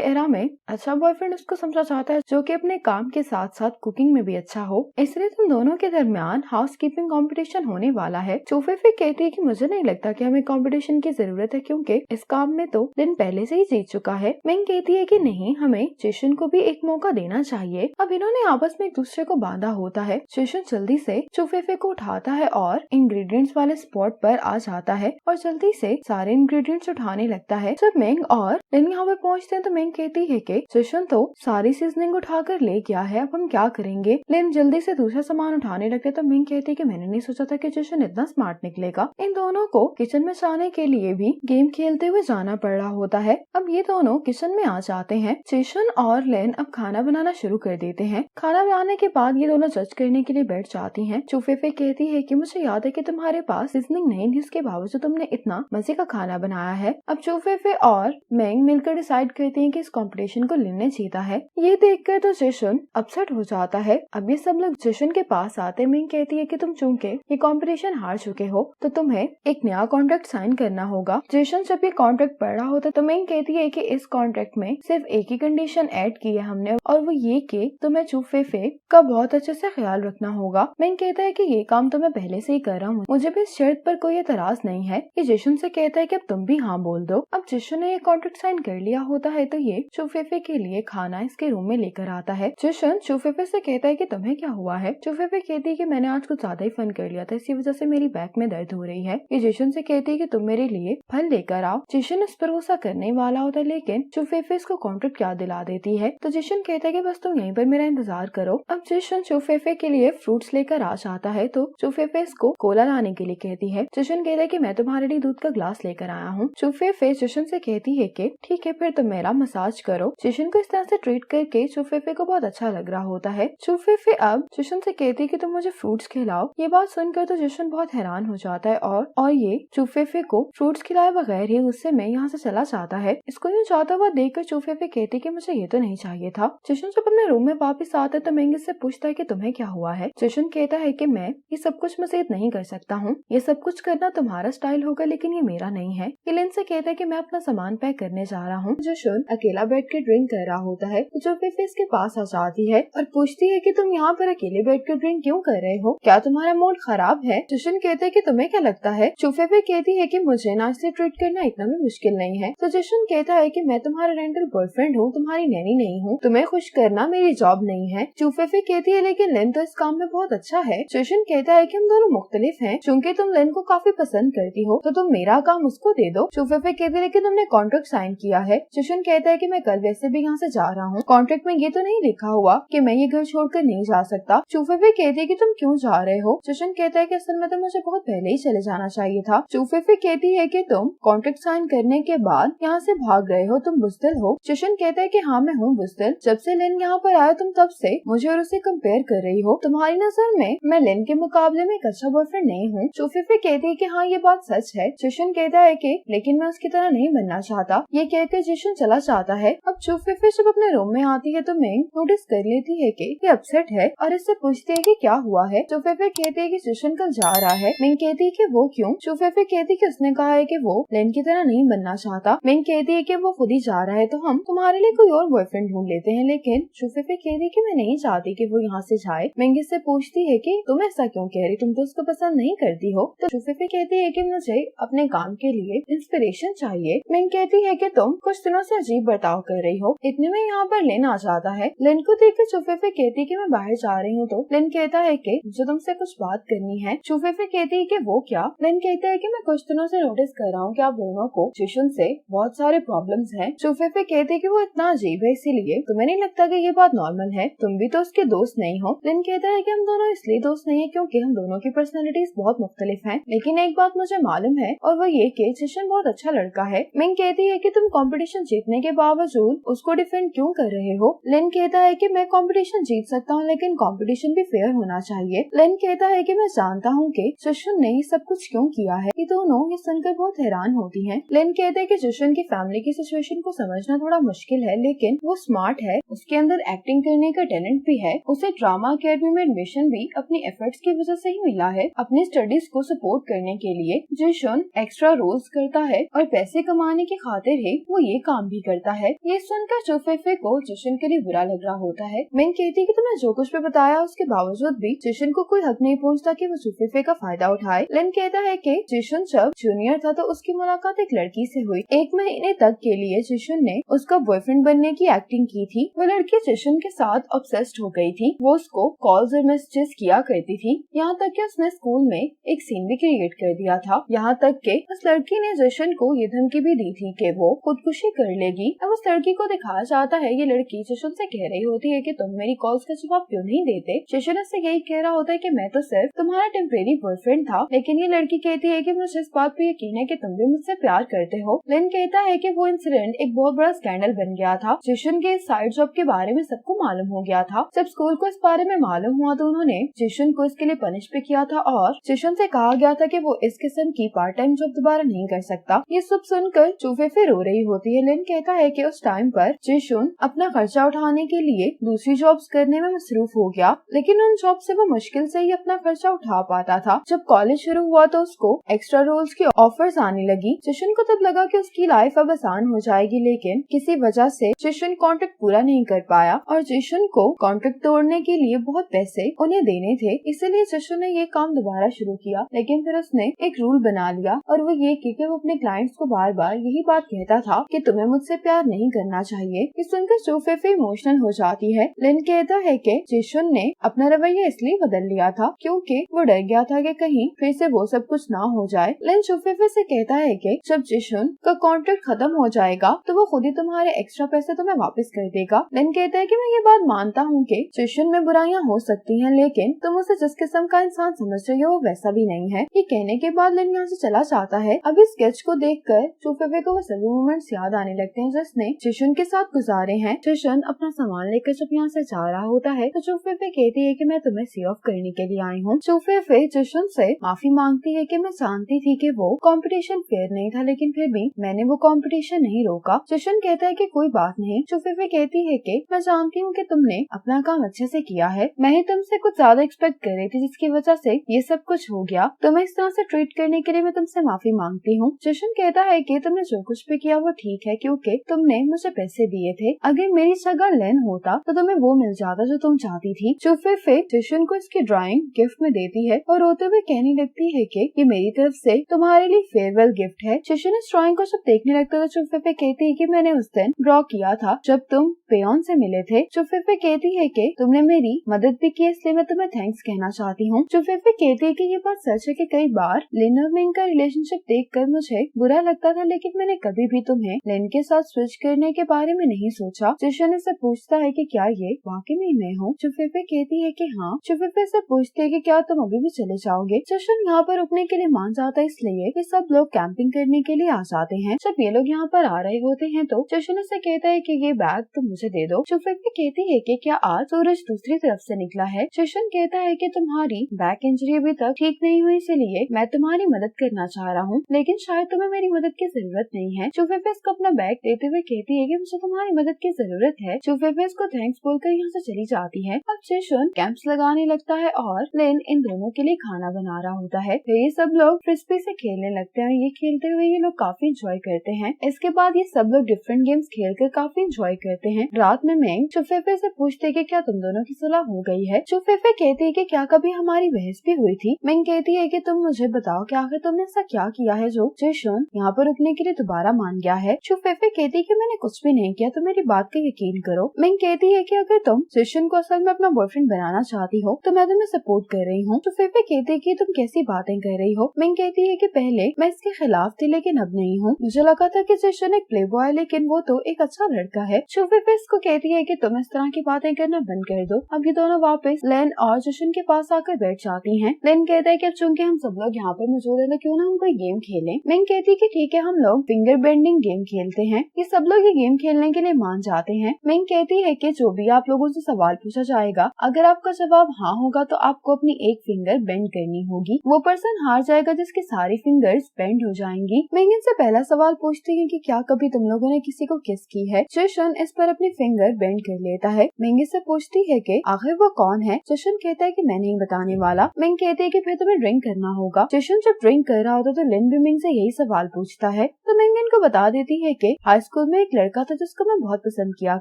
एरा में अच्छा बॉयफ्रेंड उसको समझा चाहता है जो कि अपने काम के साथ साथ कुकिंग में भी अच्छा हो, इसलिए तुम दोनों के दरमियान हाउस कीपिंग कॉम्पिटिशन होने वाला है। शूफेफे कहती है कि मुझे नहीं लगता कि हमें कंपटीशन की जरूरत है, क्योंकि इस काम में तो लिन पहले से ही जीत चुका है। मेंग कहती है कि नहीं, हमें जिशन को भी एक मौका देना चाहिए। अब इन्होंने आपस में एक दूसरे को बांधा होता है। जिशन जल्दी से शूफेफे को उठाता है और इंग्रेडिएंट्स वाले स्पॉट पर आ जाता है और जल्दी से सारे इंग्रेडिएंट्स उठाने लगता है। जब मेंग और लिन यहाँ पर पहुँचते हैं तो मेंग कहती है कि जिशन तो सारी सीजनिंग उठाकर ले गया है, अब हम क्या करेंगे। लिन जल्दी से दूसरा सामान उठाने लगते तो मेंग कहती है कि मैंने नहीं सोचा था कि जिशन इतना स्मार्ट निकलेगा। इन दोनों को किचन में जाने के लिए भी गेम खेलते हुए जाना पड़ रहा होता है। अब ये दोनों किचन में आ जाते हैं। जिशन और लिन अब खाना बनाना शुरू कर देते हैं। खाना बनाने के बाद ये दोनों जज करने के लिए बैठ जाती हैं। शूफेफे कहती है कि मुझे याद है कि तुम्हारे पास सीजनिंग नहीं थी, इसके बावजूद तुमने इतना मजे का खाना बनाया है। अब शूफेफे और मेंग मिलकर डिसाइड करती हैं कि इस कंपटीशन को लिन ने जीता है। ये देखकर तो जिशन अपसेट हो जाता है। अब ये सब लोग जिशन के पास आते। मेंग कहती है कि तुम चूंकि ये कंपटीशन हार चुके हो तो तुम्हें एक नया कॉन्ट्रैक्ट साइन करना होगा। जिशन जब ये कॉन्ट्रैक्ट पढ़ रहा होता तो मेंग कहती है कि इस कॉन्ट्रैक्ट में सिर्फ एक ही कंडीशन ऐड की है हमने, और वो ये कि तुम्हें शूफेफे का बहुत अच्छे से ख्याल रखना होगा। मेंग कहता है कि ये काम तो मैं पहले से ही कर रहा हूँ, मुझे भी इस शर्त पर कोई एतराज नहीं है। ये जिशन से कहता है कि अब तुम भी हाँ बोल दो। अब जिशन ने ये कॉन्ट्रैक्ट साइन कर लिया होता है तो ये शूफेफे के लिए खाना इसके रूम में लेकर आता है। जिशन शूफेफे से कहता है कि तुम्हें क्या हुआ है। शूफेफे कहती है कि मैंने आज कुछ ज्यादा ही फन कर लिया था, इसी वजह से मेरी बैक में दर्द हो रही है। ये जिशन से कहती है कि तुम मेरे लिए फल लेकर आओ। जिशन इस पर गुस्सा करने वाला होता है, लेकिन शूफेफे इसको कॉन्ट्रैक्ट याद दिला देती है। तो जिशन कहता है कि बस तुम यहीं पर मेरा इंतजार करो। अब जिशन शूफेफे के लिए फ्रूट्स लेकर आ जाता है तो शूफेफे इसको कोला लाने के लिए कहती है। जिशन कहता है कि मैं तुम्हारे लिए दूध का ग्लास लेकर आया हूँ। शूफेफे जिशन से कहती है कि ठीक है, फिर तुम मेरा मसाज करो। जिशन को इस तरह से ट्रीट करके शूफेफे को बहुत अच्छा लग रहा होता है। शूफेफे अब जिशन से कहती है कि तुम मुझे फ्रूट्स खिलाओ। ये बात सुनकर तो जिशन बहुत हैरान हो जाता है और ये शूफेफे को फ्रूट्स खिलाए बगैर ही उससे मैं यहाँ से चला जाता है। इसको यूँ जाता हुआ देखकर शूफेफे कहती कि मुझे ये तो नहीं चाहिए था। जिशन जब अपने रूम में वापस आता है तो मेंग इससे पूछता है कि तुम्हें क्या हुआ है। जिशन कहता है कि मैं ये सब कुछ मजीद नहीं कर सकता हूँ, ये सब कुछ करना तुम्हारा स्टाइल होगा लेकिन ये मेरा नहीं है। लिन से कहता है कि मैं अपना सामान पैक करने जा रहा हूँ। जिशन अकेला बैठ के ड्रिंक कर रहा होता है तो शूफेफे इसके पास आ जाती है और पूछती है कि तुम यहाँ पर अकेले बैठ कर ड्रिंक क्यों कर रहे हो, क्या तुम्हारा मूड खराब है। जिशन कहते है कि तुम्हें क्या लगता है। शूफेफे कहती है कि मुझे नाच से ट्रीट करना इतना भी मुश्किल नहीं है। तो जिशन कहता है कि मैं तुम्हारा रेंटल बॉयफ्रेंड हूँ, तुम्हारी नैनी नहीं हूँ, तुम्हें खुश करना मेरी जॉब नहीं है। शूफेफे कहती है लेकिन लिन तो इस काम में बहुत अच्छा है। जिशन कहता है कि हम दोनों मुख्तलिफ हैं, चूँकि तुम लिन को काफी पसंद करती हो तो तुम मेरा काम उसको दे दो। शूफेफे कहती है लेकिन तुमने कॉन्ट्रैक्ट साइन किया है। जिशन कहता है कि मैं कल वैसे भी यहाँ से जा रहा हूँ, कॉन्ट्रैक्ट में ये तो नहीं लिखा हुआ कि मैं ये घर छोड़कर नहीं जा सकता। शूफेफे कहती है कि तुम क्यों जा रहे हो। जिशन कहता है कि असल में तो मुझे बहुत पहले ही चले जाना चाहिए था। शूफेफे कहती है कि तुम कॉन्ट्रैक्ट साइन करने के बाद यहाँ से भाग रहे हो, तुम बुज़दिल हो। जिशन कहता है कि हाँ मैं हूँ बुज़दिल, जब से लिन यहाँ पर आया तुम तब से मुझे और उसे कंपेयर कर रही हो, तुम्हारी नजर में मैं लिन के मुकाबले में एक अच्छा बॉयफ्रेंड नहीं हूँ। शूफेफे कहती है कि हाँ ये बात सच है। जिशन कहता है कि लेकिन मैं उसकी तरह नहीं बनना चाहता। ये कहकर जिशन चला जाता है। अब शूफेफे जब अपने रूम में आती है तो मेंग नोटिस कर लेती है कि ये अपसेट है और इससे पूछती है कि क्या हुआ है। शूफेफे कहती है कि जिशन कल जा रहा है। मेंग कहती है कि वो क्यों। शूफेफे कहती है कि उसने कहा है कि वो लिन की तरह नहीं बनना चाहता। मेंग कहती है कि वो खुद ही जा रहा है तो हम तुम्हारे लिए कोई और बॉयफ्रेंड ढूंढ लेते हैं, लेकिन शूफेफे कहती है कि मैं नहीं चाहती कि वो यहाँ से जाए। मेंग इससे पूछती है कि तुम ऐसा क्यों कह रही, तुम तो उसको पसंद नहीं करती हो। तो शूफेफे कहती है कि मुझे मुझे अपने काम के लिए इंस्पिरेशन चाहिए। मिंग कहती है कि तुम कुछ दिनों से अजीब बर्ताव कर रही हो। इतने में यहाँ पर लिन आ जाता है। लिन को देख कर चुफेफे कहती है कि मैं बाहर जा रही हूँ। तो लिन कहता है कि मुझे तुमसे कुछ बात करनी है। चुफेफे कहती है कि वो क्या? लिन कहता है कि मैं कुछ दिनों से नोटिस कर रहा हूँ कि आप दोनों को जिशुन से बहुत सारे प्रॉब्लम्स हैं। चुफेफे कहते हैं कि वो इतना अजीब है, इसीलिए तुम्हें नहीं लगता कि ये बात नॉर्मल है? तुम भी तो उसके दोस्त नहीं हो। लिन कहता है कि हम दोनों इसलिए दोस्त नहीं है क्योंकि हम दोनों की पर्सनैलिटीज बहुत मुख्तलिफ हैं। लेकिन एक बात मुझे मालूम है और वो ये कि जिशन बहुत अच्छा लड़का है। मिंग कहती है कि तुम कंपटीशन जीतने के बावजूद उसको डिफेंड क्यों कर रहे हो? लिन कहता है कि मैं कंपटीशन जीत सकता हूँ लेकिन कंपटीशन भी फेयर होना चाहिए। लिन कहता है कि मैं जानता हूँ कि जिशन ने ये सब कुछ क्यों किया है। ये दोनों ये सुनकर बहुत हैरान होती हैं। लिन कहते हैं कि जिशन की फैमिली की सिचुएशन को समझना थोड़ा मुश्किल है, लेकिन वो स्मार्ट है, उसके अंदर एक्टिंग करने का टैलेंट भी है। उसे ड्रामा अकेडमी में एडमिशन भी अपनी एफर्ट्स की वजह से ही मिला है। अपनी स्टडीज को सपोर्ट करने के लिए जिशन एक्स्ट्रा रोल्स करता है और पैसे कमाने की खातिर ही वो ये काम भी करता है। ये सुनकर चुफेफे को जिशन के लिए बुरा लग रहा होता है। मिंग कहती है कि तुमने जो कुछ भी बताया उसके बावजूद भी जिशन को कोई हक नहीं पहुँचता कि वो चुफेफे का फायदा उठाए। लिन कहता है कि जिशन जब जूनियर था तो उसकी मुलाकात एक लड़की से हुई। 1 महीने तक के लिए जिशन ने उसका बॉयफ्रेंड बनने की एक्टिंग की थी। वो लड़की जिशन के साथ ऑब्सेस्ड हो गई थी। वो उसको कॉल्स और मैसेजेस किया करती थी, यहाँ तक कि उसने स्कूल में एक सीन भी क्रिएट कर दिया था। यहाँ तक कि उस लड़की ने जिशन को ये धमकी भी दी थी कि वो खुदकुशी कर लेगी। अब उस लड़की को दिखाया जाता है, ये लड़की जिशन से कह रही होती है कि तुम मेरी कॉल्स का जवाब क्यों नहीं देते। जिशन उससे यही कह रहा होता है कि मैं तो सिर्फ तुम्हारा टेम्परेरी बॉयफ्रेंड था, लेकिन ये लड़की कहती है कि मुझे इस बात पे यकीन है कि तुम भी मुझसे प्यार करते हो। लिन कहता है कि वो इंसिडेंट एक बहुत बड़ा स्कैंडल बन गया था। जिशन के साइड जॉब के बारे में सबको मालूम हो गया था। जब स्कूल को इस बारे में मालूम हुआ तो उन्होंने जिशन को इसके लिए पनिश भी किया था और जिशन से कहा गया था कि वो इस किस्म की पार्ट टाइम जॉब दोबारा नहीं कर सकता। ये सब सुनकर चुफेफे रो रही होती है। लिन कहता है कि उस टाइम पर जिशन अपना खर्चा उठाने के लिए दूसरी जॉब्स करने में मसरूफ हो गया, लेकिन उन जॉब से वो मुश्किल से ही अपना खर्चा उठा पाता था। जब कॉलेज शुरू हुआ तो उसको एक्स्ट्रा रोल्स की ऑफर्स आने लगी। जिशन को तब लगा कि उसकी लाइफ अब आसान हो जाएगी, लेकिन किसी वजह से जिशन कॉन्ट्रैक्ट पूरा नहीं कर पाया और जिशन को कॉन्ट्रैक्ट तोड़ने के लिए बहुत पैसे उन्हें देने थे। इसलिए जिशन ने ये काम दोबारा शुरू किया, लेकिन फिर उसने एक रूल बना लिया और वो ये कि वो अपने क्लाइंट्स को बार बार यही बात कहता था कि तुम्हें मुझसे प्यार नहीं करना चाहिए। ये सुनकर चुफेफे इमोशनल हो जाती है। लिन कहता है कि जिशन ने अपना रवैया इसलिए बदल लिया था क्योंकि वो डर गया था कि कहीं फिर से वो सब कुछ ना हो जाए। लिन चुफेफे से कहता है कि जब जिशन का कॉन्ट्रैक्ट खत्म हो जाएगा तो वो खुद ही तुम्हारे एक्स्ट्रा पैसे तुम्हें वापस कर देगा। लिन कहता है कि मैं ये बात मानता हूँ कि जिशन में बुराइयां हो सकती हैं, लेकिन तुम उसे जिस किस्म का इंसान समझ रही हो वो वैसा भी नहीं है। ये कहने के बाद लिन यहाँ से चला जाता है। अब इस स्केच को देखकर चुफेफे को वो सभी मोमेंट्स याद आने लगते हैं जिसने जिशन के साथ गुजारे हैं। जिशन अपना सामान लेकर जब यहाँ से जा रहा होता है तो चुफेफे कहती है कि मैं तुम्हें सी ऑफ करने के लिए आई हूँ। चुफेफे जिशन से माफी मांगती है कि मैं जानती थी कि वो कंपटीशन फेयर नहीं था, लेकिन फिर भी मैंने वो कंपटीशन नहीं रोका। जिशन कहता है कि कोई बात नहीं। चुफेफे कहती है कि मैं जानती हूँ कि तुमने अपना काम अच्छे से किया है, मैं ही तुमसे कुछ ज्यादा एक्सपेक्ट कर रही थी जिसकी वजह से ये सब कुछ हो गया। तुम्हें इस तरह से ट्रीट करने के लिए मैं तुमसे माफी मांगती हूँ। जिशन कहता है कि तुमने जो कुछ भी किया वो ठीक है क्योंकि तुमने मुझे पैसे दिए थे। अगर मेरी जगह लेन होता तो तुम्हें वो मिल जाता जो तुम चाहती थी। चुफेफे जिशन को इसकी ड्राइंग गिफ्ट में देती है और रोते हुए कहने लगती है कि ये मेरी तरफ से तुम्हारे लिए फेयरवेल गिफ्ट है। जिशन इस ड्राइंग को जब देखने लगता है तो चुफेफे कहती है कि मैंने उस दिन ड्रॉ किया था जब तुम पेयोन से मिले थे। चुफेफे कहती है कि तुमने मेरी मदद भी की, इसलिए मैं तुम्हें थैंक्स कहना चाहती हूँ। चुफेफे कहती है कि ये बात सच है कि कई बार लिन और मिंग का रिलेशनशिप देखकर मुझे बुरा लगता था, लेकिन मैंने कभी भी तुम्हें लिन के साथ स्विच करने के बारे में नहीं सोचा। जिशन इससे पूछता है कि क्या ये वाकई में मैं हूँ। चुफेफे कहती है कि हाँ। चुफेफे से पूछती है कि क्या तुम अभी भी चले जाओगे। जिशन यहाँ पर रुकने के लिए मान जाता है, इसलिए ये सब लोग कैंपिंग करने के लिए आ जाते हैं। जब ये लोग यहाँ पर आ रहे होते हैं तो जिशन से कहता है कि ये बैग तुम मुझे दे दो। चुफेफे कहती है कि क्या आज सूरज दूसरी तरफ से निकला है। जिशन कहता है कि तुम्हारी बैक इंजरी अभी तक ठीक नहीं हुई, इसलिए मैं तुम्हारी मदद करना चाह रहा हूँ, लेकिन शायद तुम्हें मेरी मदद की जरूरत नहीं है। चुफेफे इसको अपना बैग देते हुए कहती है कि मुझे तुम्हारी मदद की जरूरत है। चुफेफे इसको थैंक्स बोलकर यहाँ से चली जाती है। अब जिशन कैंप्स लगाने लगता है और लिन इन दोनों के लिए खाना बना रहा होता है। फिर ये सब लोग फ्रिस्बी से खेलने लगते हैं। ये खेलते हुए ये लोग काफी इंजॉय करते हैं। इसके बाद ये सब लोग डिफरेंट गेम्स खेलकर काफी इंजॉय करते हैं। रात में मिंग चुफेफे से पूछते कि क्या तुम दोनों की सुलह हो गई है। चुफेफे कहती है कि क्या कभी हमारी बहस भी हुई थी। मिंग कहती है कि तुम मुझे बताओ कि आखिर तुमने ऐसा क्या किया है जो जिशुन यहाँ पर रुकने के लिए दोबारा मान गया है। चुफेफे कहती है कि मैंने कुछ भी नहीं किया, तो मेरी बात का यकीन करो। मिंग कहती है कि अगर तुम जिशुन को असल में अपना बॉयफ्रेंड बनाना चाहती हो तो मैं तुम्हें सपोर्ट कर रही हूँ। चुफेफे कहती है कि तुम कैसी बातें कर रही हो। मिंग कहती है कि पहले मैं इसके खिलाफ थी लेकिन अब नहीं हूँ। मुझे लगा था कि जिशुन एक प्ले बॉय लेकिन वो तो एक अच्छा लड़का है। चुफेफे इसको कहती है कि तुम इस तरह की बातें करना बंद कर दो। अब ये दोनों वापस लेन और जिशुन के पास आकर बैठ जाती हैं। लेन कहता है कि अब चूंकि हम सब लोग यहाँ पर मौजूद है तो क्यों ना हम कोई गेम खेलें। मिंग कहती है कि ठीक है, हम लोग फिंगर बेंडिंग गेम खेलते हैं। ये सब लोग ये गेम खेलने के लिए मान जाते हैं। मिंग कहती है कि जो भी आप लोगों से सवाल पूछा जाएगा, अगर आपका जवाब हाँ होगा तो आपको अपनी एक फिंगर बेंड करनी होगी। वो पर्सन हार जाएगा जिसकी सारी फिंगर्स बेंड हो जाएंगी। मिंग इनसे पहला सवाल पूछती है कि क्या कभी तुम लोगों ने किसी को किस की है। जिशुन इस पर अपनी फिंगर बेंड कर लेता है। मिंग इससे पूछती है कि आखिर वो कौन है। जिशुन कहता है कि मैं नहीं बताने वाला। मिंग कहती है कि फिर तुम्हें ड्रिंक करना होगा। जिशुन जब ड्रिंक कर रहा होता तो लिन भी मिंग से यही सवाल पूछता है। तो मिंग इनको बता देती है कि हाई स्कूल में एक लड़का था जिसको मैं बहुत पसंद किया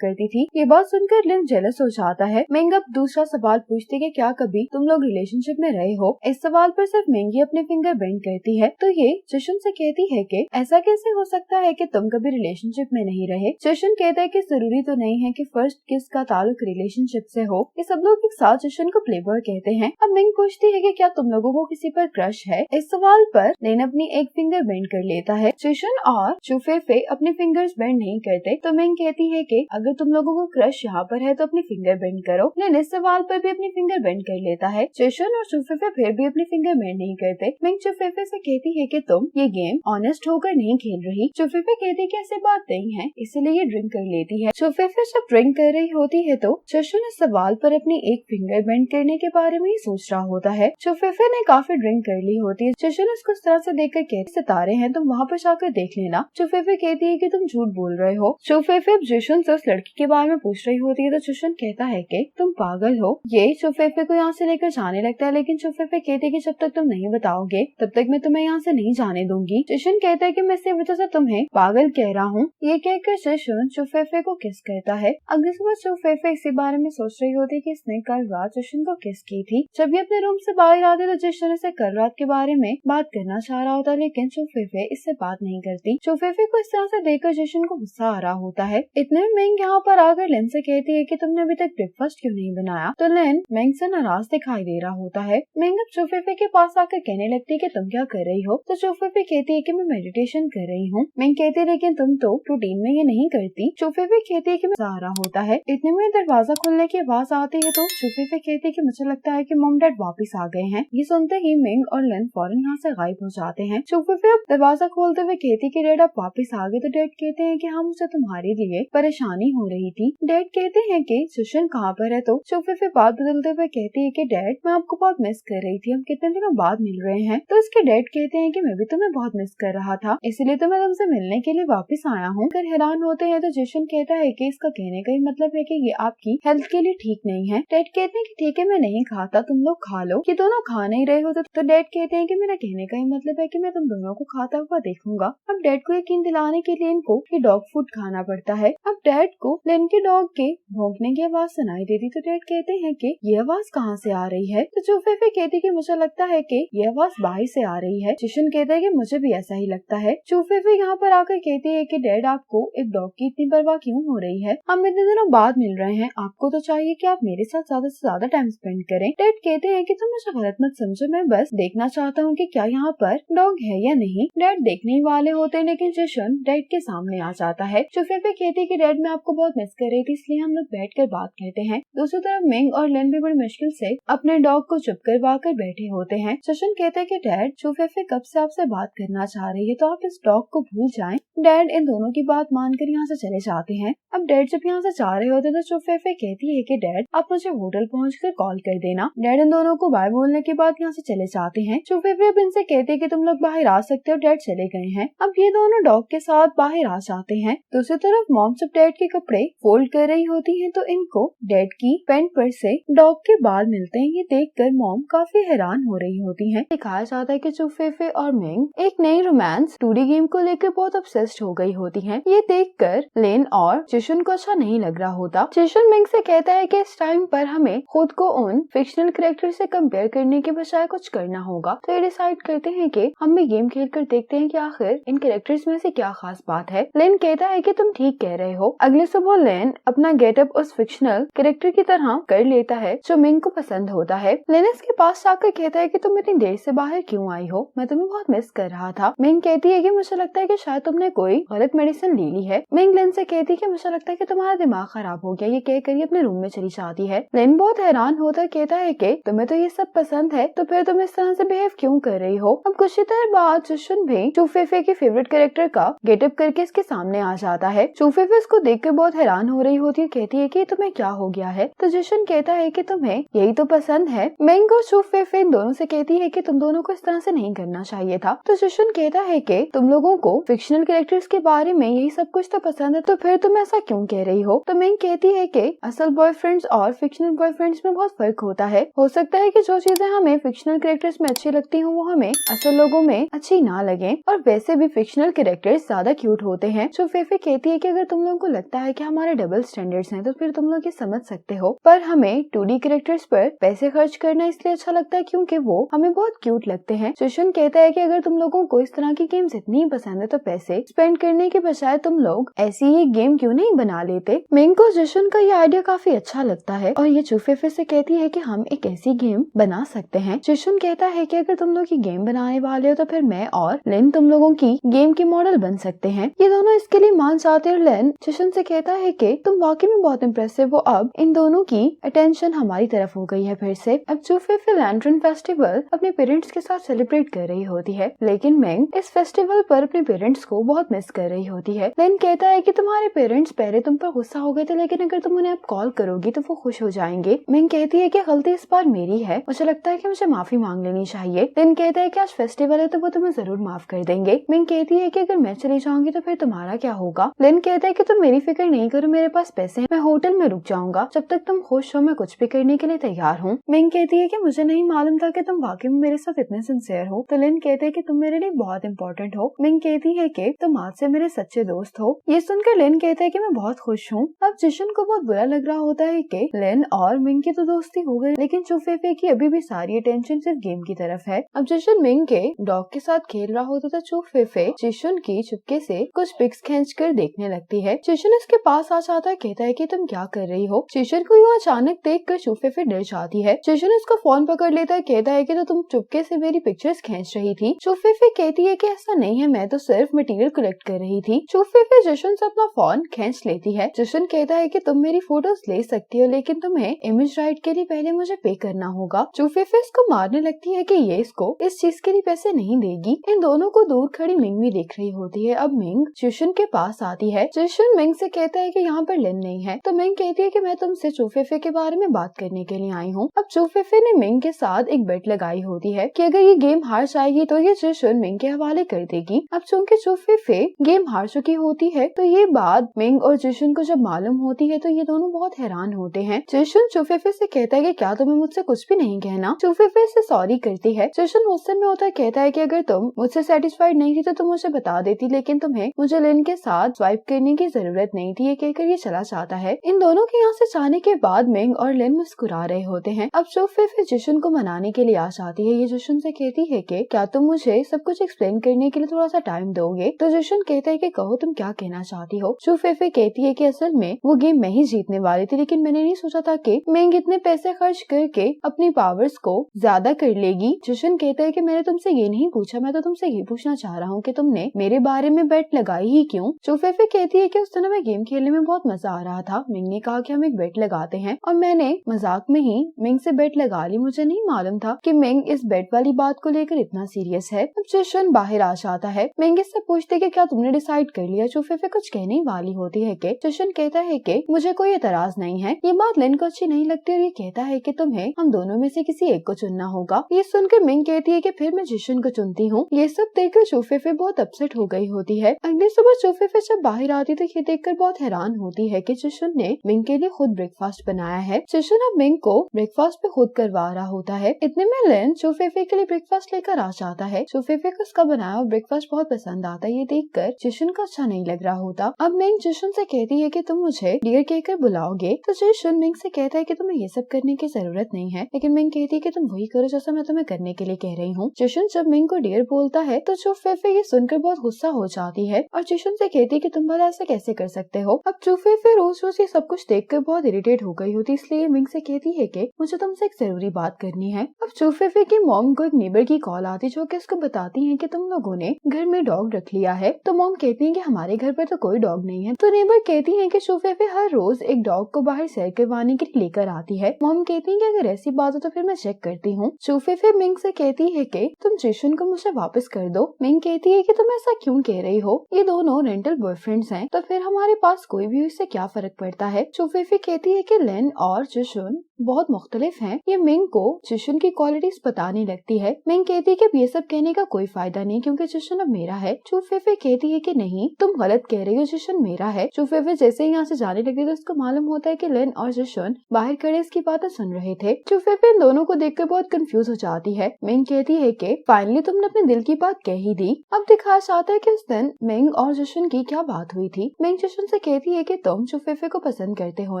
करती थी। ये बात सुनकर लिन जेलस हो जाता है। मिंग अब दूसरा सवाल पूछती है कि क्या कभी तुम लोग रिलेशनशिप में रहे हो। इस सवाल पर सिर्फ मिंग ही अपने फिंगर बेंड करती है। तो ये जिशुन से कहती है कि ऐसा कैसे हो सकता है कि तुम कभी रिलेशनशिप में नहीं रहे। जिशुन कहता है कि जरूरी तो नहीं है कि फर्स्ट किस का ताल्लुक रिलेशनशिप से हो। ये सब लोग एक साथ जिशुन को प्लेबॉय कहते हैं। अब मिंग पूछती है कि क्या तुम लोगों को किसी पर क्रश है। इस सवाल पर लिन अपनी एक फिंगर बेंड कर लेता है। जिशुन और चुफेफे अपने फिंगर्स बेंड नहीं करते। तो मिंग कहती है कि अगर तुम लोगों को क्रश यहाँ पर है तो अपनी फिंगर बेंड करो। लिन इस सवाल पर भी अपनी फिंगर बेंड कर लेता है। जिशुन और चुफेफे फिर भी अपनी फिंगर बेंड नहीं करते। मिंग चुफेफे से कहती है कि तुम ये गेम ऑनेस्ट होकर नहीं खेल रही। चुफेफे कहती है कि ऐसी बात नहीं है, इसलिए ये ड्रिंक कर लेती है। चुफेफे जब ड्रिंक कर रही होती है तो जिशुन इस सवाल पर अपनी एक फिंगर बेंड करने के बारे में ही सोच रहा होता है। चुफेफे ने काफी ड्रिंक कर ली होती है। जिशुन उसको इस तरह से देखकर कहती सितारे हैं, तुम वहाँ पर जाकर देख लेना। चुफेफे कहती है कि तुम झूठ बोल रहे हो। चुफेफे जिशुन से उस लड़की के बारे में पूछ रही होती है तो जिशुन कहता है कि तुम पागल हो। ये चुफेफे को यहाँ से लेकर जाने लगता है, लेकिन चुफेफे कहती है कि जब तक तुम नहीं बताओगे तब तक मैं तुम्हें यहाँ से नहीं जाने दूंगी। जिशुन कहता है कि मैं इसी वजह से तुम्हें पागल कह रहा हूँ। ये कहकर जिशुन चुफेफे को किस करता है। अगली सुबह चुफेफे इसी बारे में सोच रही होती है कि इसने कल रात जिशुन को किस की थी। जब ये अपने रूम से बाहर आते तो जिशुन इसे कल रात के बारे में बात करना चाह रहा होता, लेकिन चुफेफे इससे बात नहीं करती। चुफेफे को इस तरह से देखकर जिशुन को गुस्सा आ रहा होता है। इतने में मिंग यहाँ पर आकर लिन से कहती है कि तुमने अभी तक ब्रेकफास्ट क्यों नहीं बनाया। तो लिन मिंग से नाराज दिखाई दे रहा होता है। मिंग अब चुफेफे के पास आकर कहने लगती है कि तुम क्या कर रही हो। तो चुफेफे कहती है कि मैं मेडिटेशन कर रही हूँ। मिंग कहती है लेकिन तुम तो रूटीन में ये नहीं करती। चुफेफे कहती है कि मैं आ रहा होता है। इतने में दरवाजा खुलने की आवाज आती है तो चुफेफे कहती है कि मुझे लगता है कि मॉम डैड वापस आ गए हैं। ये सुनते ही मिंग और लिन फौरन यहाँ से गायब हो जाते हैं। चुफेफे अब दरवाजा खोलते हुए कहती कि डैड आप वापस आ गए। तो डैड कहते हैं कि हाँ, मुझे तुम्हारे लिए परेशानी हो रही थी। डैड कहते हैं कि जिशुन कहाँ पर है। तो चुफेफे बात बदलते हुए कहती है कि डैड मैं आपको बहुत मिस कर रही थी, हम कितने दिनों बाद मिल रहे हैं। तो इसके डैड कहते हैं कि मैं भी तुम्हें बहुत मिस कर रहा था, इसलिए तो मैं तुमसे मिलने के लिए वापस आया हूँ। अगर हैरान होते हैं तो जिशुन कहता है कि इसका कहने का ही मतलब है कि ये आपकी हेल्थ के लिए ठीक नहीं है। डैड कहते हैं कि ठीक है, मैं नहीं खाता, तुम लोग खा लो। कि दोनों खा नहीं रहे होते तो डैड कहते हैं कि मेरा कहने का ही मतलब है कि मैं तुम दोनों को खाता हुआ देखूंगा। अब डैड को यकीन दिलाने के लिए इनको ये डॉग फूड खाना पड़ता है। अब डैड को लिन के डॉग के भौंकने की आवाज सुनाई देती तो डैड कहते हैं कि ये आवाज कहाँ से आ रही है। तो चुफेफे कहती कि मुझे लगता है कि ये आवाज बाहर से आ रही है। जिशुन कहता है कि मुझे भी ऐसा ही लगता है। चुफेफे यहाँ पर आकर कहती है कि डैड आपको एक डॉग की इतनी परवाह क्यों हो रही है, हम इतने दिनों बाद मिल रहे हैं, आपको तो चाहिए कि आप मेरे साथ ज्यादा से ज्यादा टाइम स्पेंड करें। डैड कहते हैं कि तुम मुझे गलत मत समझो, मैं बस देखना चाहता हूँ कि क्या यहाँ पर डॉग है या नहीं। डैड देखने वाले होते हैं लेकिन जिशुन डैड के सामने आ जाता है। चुफेफे कहती है कि डैड मैं आपको बहुत मिस कर रही थी, इसलिए हम लोग बैठकर बात करते हैं। दूसरी तरफ मिंग और लिन भी बड़ी मुश्किल से अपने डॉग को चुप करवा कर बैठे होते हैं। जिशुन कहता है कि डैड चुफेफे कब से आपसे बात करना चाह रही है, तो आप इस डॉग को भूल जाएं। डैड इन दोनों की बात मानकर यहाँ से चले जाते हैं। अब डैड जब यहाँ से जा रहे होते तो चुफेफे कहती है कि डैड आप मुझे होटल पहुँचकर कॉल कर देना। डैड इन दोनों को बाय बोलने के बाद यहाँ से चले जाते हैं। चुफेफे अब इनसे कहते हैं कि तुम लोग बाहर आ सकते हो, डैड चले गए हैं। अब ये दोनों डॉग के साथ बाहर आ जाते हैं। दूसरी तरफ मॉम जब डैड के कपड़े फोल्ड कर रही होती हैं तो इनको डैड की पैंट पर से डॉग के बाल मिलते हैं। ये देखकर मॉम काफी हैरान हो रही होती हैं। दिखाया जाता है कि चुफेफे और मिंग एक नई रोमांस 2D गेम को लेकर बहुत ऑब्सेस्ड हो गई होती हैं। ये देखकर लिन और जिशुन को अच्छा नहीं लग रहा होता। जिशुन मिंग से कहता है कि इस टाइम पर हमें खुद को उन फिक्शनल कैरेक्टर से कंपेयर करने के बजाय कुछ करना होगा। तो ये डिसाइड करते हैं कि हम भी गेम खेल कर देखते हैं कि आखिर इन कैरेक्टर्स में से क्या खास बात है। लेन कहता है कि तुम ठीक कह रहे हो। अगले सुबह लेन अपना गेटअप उस फिक्शनल कैरेक्टर की तरह कर लेता है जो मिंग को पसंद होता है। लेन इसके पास जाकर कहता है कि तुम इतनी देर से बाहर क्यों आई हो, मैं तुम्हें बहुत मिस कर रहा था। मिंग कहती है कि मुझे लगता है कि शायद तुमने कोई गलत मेडिसिन ले ली है। मिंग लेन से कहती है कि मुझे लगता है कि तुम्हारा दिमाग खराब हो गया। ये कहकर ये अपने रूम में चली जाती है। लेन बहुत हैरान होकर कहता है कि तुम्हें तो ये सब पसंद है, तो फिर तुम इस तरह से बिहेव क्यों कर रही हो। अब कुछ ही देर बाद जिशुन भी चूफेफे की फेवरेट कैरेक्टर का गेटअप करके इसके सामने आ जाता है। चूफेफे इसको देखकर बहुत हैरान हो रही होती है, कहती है कि तुम्हें क्या हो गया है। तो जिशुन कहता है कि तुम्हें यही तो पसंद है। मिंग और चूफेफे इन दोनों से कहती है कि तुम दोनों को इस तरह से नहीं करना चाहिए था। तो जिशुन कहता है कि तुम लोगों को फिक्शनल कैरेक्टर्स के बारे में यही सब कुछ तो पसंद है, तो फिर तुम ऐसा क्यों कह रही हो। तो मिंग कहती है कि असल बॉयफ्रेंड्स और फिक्शनल बॉयफ्रेंड्स में बहुत फर्क होता है। हो सकता है कि जो चीजें हमें फिक्शनल कैरेक्टर्स में अच्छी लगती हो वो हमें असल लोगों में अच्छी ना लगे, और वैसे भी फिक्शनल कैरेक्टर्स ज्यादा क्यूट होते हैं। चूफेफे कहती है कि अगर तुम लोगों को लगता है कि हमारे डबल स्टैंडर्ड्स हैं तो फिर तुम लोग ये समझ सकते हो, पर हमें 2D कैरेक्टर्स पर पैसे खर्च करना इसलिए अच्छा लगता है क्योंकि वो हमें बहुत क्यूट लगते हैं। जिशुन कहता है कि अगर तुम लोगों को इस तरह की गेम्स इतनी पसंद है तो पैसे स्पेंड करने के बजाय तुम लोग ऐसी ही गेम क्यों नहीं बना लेते। मिंग को जिशुन का ये आइडिया काफी अच्छा लगता है और ये चूफेफे से कहती है कि हम एक ऐसी गेम बना सकते हैं। जिशुन कहता है कि अगर तुम लोग ये गेम बनाने वाले हो तो फिर मैं और लेन तुम लोगों की गेम की मॉडल बन सकते हैं। ये दोनों इसके लिए मान जाते हैं और लेन जिशुन से कहता है कि तुम वाकई में बहुत इम्प्रेसिव हो। अब इन दोनों की अटेंशन हमारी तरफ हो गई है फिर से। अब चूफेफे लैंटर्न फेस्टिवल अपने पेरेंट्स के साथ सेलिब्रेट कर रही होती है, लेकिन मिंग इस फेस्टिवल पर अपने पेरेंट्स को बहुत मिस कर रही होती है। लेन कहता है कि तुम्हारे पेरेंट्स पहले तुम पर गुस्सा हो गए थे, लेकिन अगर तुम उन्हें अब कॉल करोगी तो वो खुश हो जाएंगे। मिंग कहती है कि गलती इस बार मेरी है, मुझे लगता है कि मुझे माफी मांग लेनी चाहिए। लेन कहता है कि आज फेस्टिवल है तो वो तुम्हें जरूर माफ कर देंगे। मिंग कहती है कि अगर मैं चली जाऊंगी तो फिर तुम्हारा क्या होगा। लेन कहता है कि तुम मेरी फिक्र नहीं करो, मेरे पास पैसे हैं, मैं होटल में रुक जाऊंगा, जब तक तुम खुश हो मैं कुछ भी करने के लिए तैयार हूँ। मिंग कहती है कि मुझे नहीं मालूम था कि तुम वाकई में मेरे साथ इतने सिंसियर हो। तो लेन कहते हैं कि तुम मेरे लिए बहुत इंपॉर्टेंट हो। मिंग कहती है कि तुम आज से मेरे सच्चे दोस्त हो। ये सुनकर लेन कहता है कि मैं बहुत खुश हूँ। अब जिशुन को बहुत बुरा लग रहा होता है कि लेन और मिंग की तो दोस्ती हो गई, लेकिन चूफेफे की अभी भी सारी अटेंशन सिर्फ गेम की तरफ है। अब जिशुन मिंग के डॉग के साथ खेल रहा होता तो चूफेफे जिशुन की चुपके से कुछ पिक्स खींच कर देखने लगती है। जिशुन इसके पास आ जाता है, कहता है कि तुम क्या कर रही हो। जिशुन को यूं अचानक देख कर चूफेफे डर जाती है। जिशुन उसका फोन पकड़ लेता है, कहता है कि तो तुम चुपके से मेरी पिक्चर्स खींच रही थी। चूफेफे कहती है कि ऐसा नहीं है, मैं तो सिर्फ मटेरियल कलेक्ट कर रही थी। चूफेफे जिशुन से अपना फोन खींच लेती है। जिशुन कहता है कि तुम मेरी फोटोज ले सकती हो, लेकिन तुम्हें इमेज राइट के लिए पहले मुझे पे करना होगा। चूफेफे इसको मारने लगती है कि ये इसको इस चीज के लिए पैसे नहीं देगी। इन दोनों को दूर खड़ी मिंग भी देख रही होती है। अब मिंग जिशुन के पास आती है। जिशुन मिंग से कहता है कि यहाँ पर लेन नहीं है। तो मिंग कहती है कि मैं तुमसे चूफेफे के बारे में बात करने के लिए आई हूँ। अब चूफेफे ने मिंग के साथ एक बेट लगाई होती है कि अगर ये गेम हार जाएगी तो ये जिशुन मिंग के हवाले कर देगी। अब चूंकि चूफेफे गेम हार चुकी होती है तो ये बात मिंग और जिशुन को जब मालूम होती है तो ये दोनों बहुत हैरान होते हैं। जिशुन चूफेफे से कहता है कि क्या तुम्हें मुझसे कुछ भी नहीं कहना। चूफेफे से सॉरी करती है। जिशुन गुस्से में होता है, कहता है कि अगर तुम मुझसे सेटिस्फाइड नहीं थी तो तुम मुझे बता देती, लेकिन तुम्हें मुझे लेन के साथ स्वाइप करने की जरूरत नहीं थी। ये कहकर ये चला जाता है। इन दोनों के यहाँ से जाने के बाद मिंग और लेन मुस्कुरा रहे होते हैं। अब चूफेफे जिशुन को मनाने के लिए आ जाती है। ये जिशुन से कहती है कि क्या तुम मुझे सब कुछ एक्सप्लेन करने के लिए थोड़ा सा टाइम दोगे। तो जिशुन कहता है कि कहो तुम क्या कहना चाहती हो। चूफेफे कहती है कि असल में वो गेम मैं ही जीतने वाली थी, लेकिन मैंने नहीं सोचा था कि मिंग इतने पैसे खर्च करके अपनी पावर्स को ज्यादा कर लेगी। जिशुन कहता है कि मैंने तुमसे ये नहीं पूछा, मैं तो तुमसे ये पूछना चाह रहा हूँ कि तुमने मेरे बारे में बेट लगाई ही क्यों। चूफेफे कहती है कि उस दिन हमें गेम खेलने में बहुत मजा आ रहा था। मिंग ने कहा कि हम एक बेट लगाते हैं और मैंने मजाक में ही मिंग से बेट लगा ली। मुझे नहीं मालूम था कि मिंग इस बेट वाली बात को लेकर इतना सीरियस है। अब जिशुन बाहर आ जाता है। मिंग इससे पूछती है कि क्या तुमने डिसाइड कर लिया। चूफेफे कुछ कहने वाली होती है कि जिशुन कहता है कि मुझे कोई एतराज नहीं है। ये बात लेन को अच्छी नहीं लगती और ये कहता है कि तुम्हें हम दोनों में से किसी एक को चुनना होगा। ये सुनकर मिंग कहती है कि फिर मैं जिशुन को चुनती हूँ। ये सब देखकर चूफेफे बहुत अपसेट हो गई होती है। अगली सुबह चूफेफे जब बाहर आती तो ये देखकर बहुत हैरान होती है कि जिशुन ने मिंग के लिए खुद ब्रेकफास्ट बनाया है। जिशुन अब मिंग को ब्रेकफास्ट पे खुद करवा रहा होता है। इतने में लेन चूफेफे के लिए ब्रेकफास्ट लेकर आ जाता है। चूफेफे को उसका बनाया हुआ ब्रेकफास्ट बहुत पसंद आता है। ये देखकर जिशुन को अच्छा नहीं लग रहा होता। अब मिंग जिशुन से कहती है कि तुम मुझे डियर कहकर बुलाओगे। तो जिशुन मिंग से कहता है कि तुम्हें ये सब करने की जरूरत नहीं है, लेकिन मिंग कहती है कि तुम वही करो जैसा मैं तुम्हें करने के लिए कह रही हूँ। हूँ। जिशन जब मिंग को डियर बोलता है तो चू फेफे ये सुनकर बहुत गुस्सा हो जाती है और जिशन से कहती है कि तुम भला ऐसा कैसे कर सकते हो। अब चू फेफे रोज रोज ये सब कुछ देखकर बहुत इरिटेट हो गई होती, इसलिए मिंग से कहती है कि मुझे तुमसे एक जरूरी बात करनी है। अब चू फेफे की मॉम को एक नेबर की कॉल आती जो कि उसको बताती है कि तुम लोगों ने घर में डॉग रख लिया है। तो मॉम कहती है कि हमारे घर पर तो कोई डॉग नहीं है। तो नेबर कहती है कि चू फेफे हर रोज एक डॉग को बाहर सैर करवाने के लिए लेकर आती है। मॉम कहती है कि अगर ऐसी बात हो तो फिर मैं चेक करती हूँ। चू फेफे मिंग से कहती है कि तुम जिशन को मुझे वापस कर दो। मिंग कहती है कि तुम ऐसा क्यों कह रही हो, ये दोनों रेंटल बॉयफ्रेंड्स हैं, तो फिर हमारे पास कोई भी इससे क्या फर्क पड़ता है। चू फेफे कहती है कि लेन और जिशन बहुत मुख्तलिफ हैं। ये मिंग को जिशन की क्वालिटीज बताने लगती है। मिंग कहती है कि ये सब कहने का कोई फायदा नहीं क्योंकि जिशन अब मेरा है। चू फेफे कहती है कि नहीं, तुम गलत कह रही हो, जिशन मेरा है। चू फेफे जैसे ही यहाँ से जाने लगी तो उसको मालूम होता है कि लेन और जिशन बाहर खड़े इसकी बातें सुन रहे थे। चू फेफे इन दोनों को देखकर बहुत कंफ्यूज हो जाती है। मिंग कहती है कि फाइनली तुमने अपने दिल की बात कह ही दी। अब दिखाया जाता है कि उस दिन मिंग और जिशन की क्या बात हुई थी। मिंग जिशन से कहती है कि तुम चू फेफे को पसंद करते हो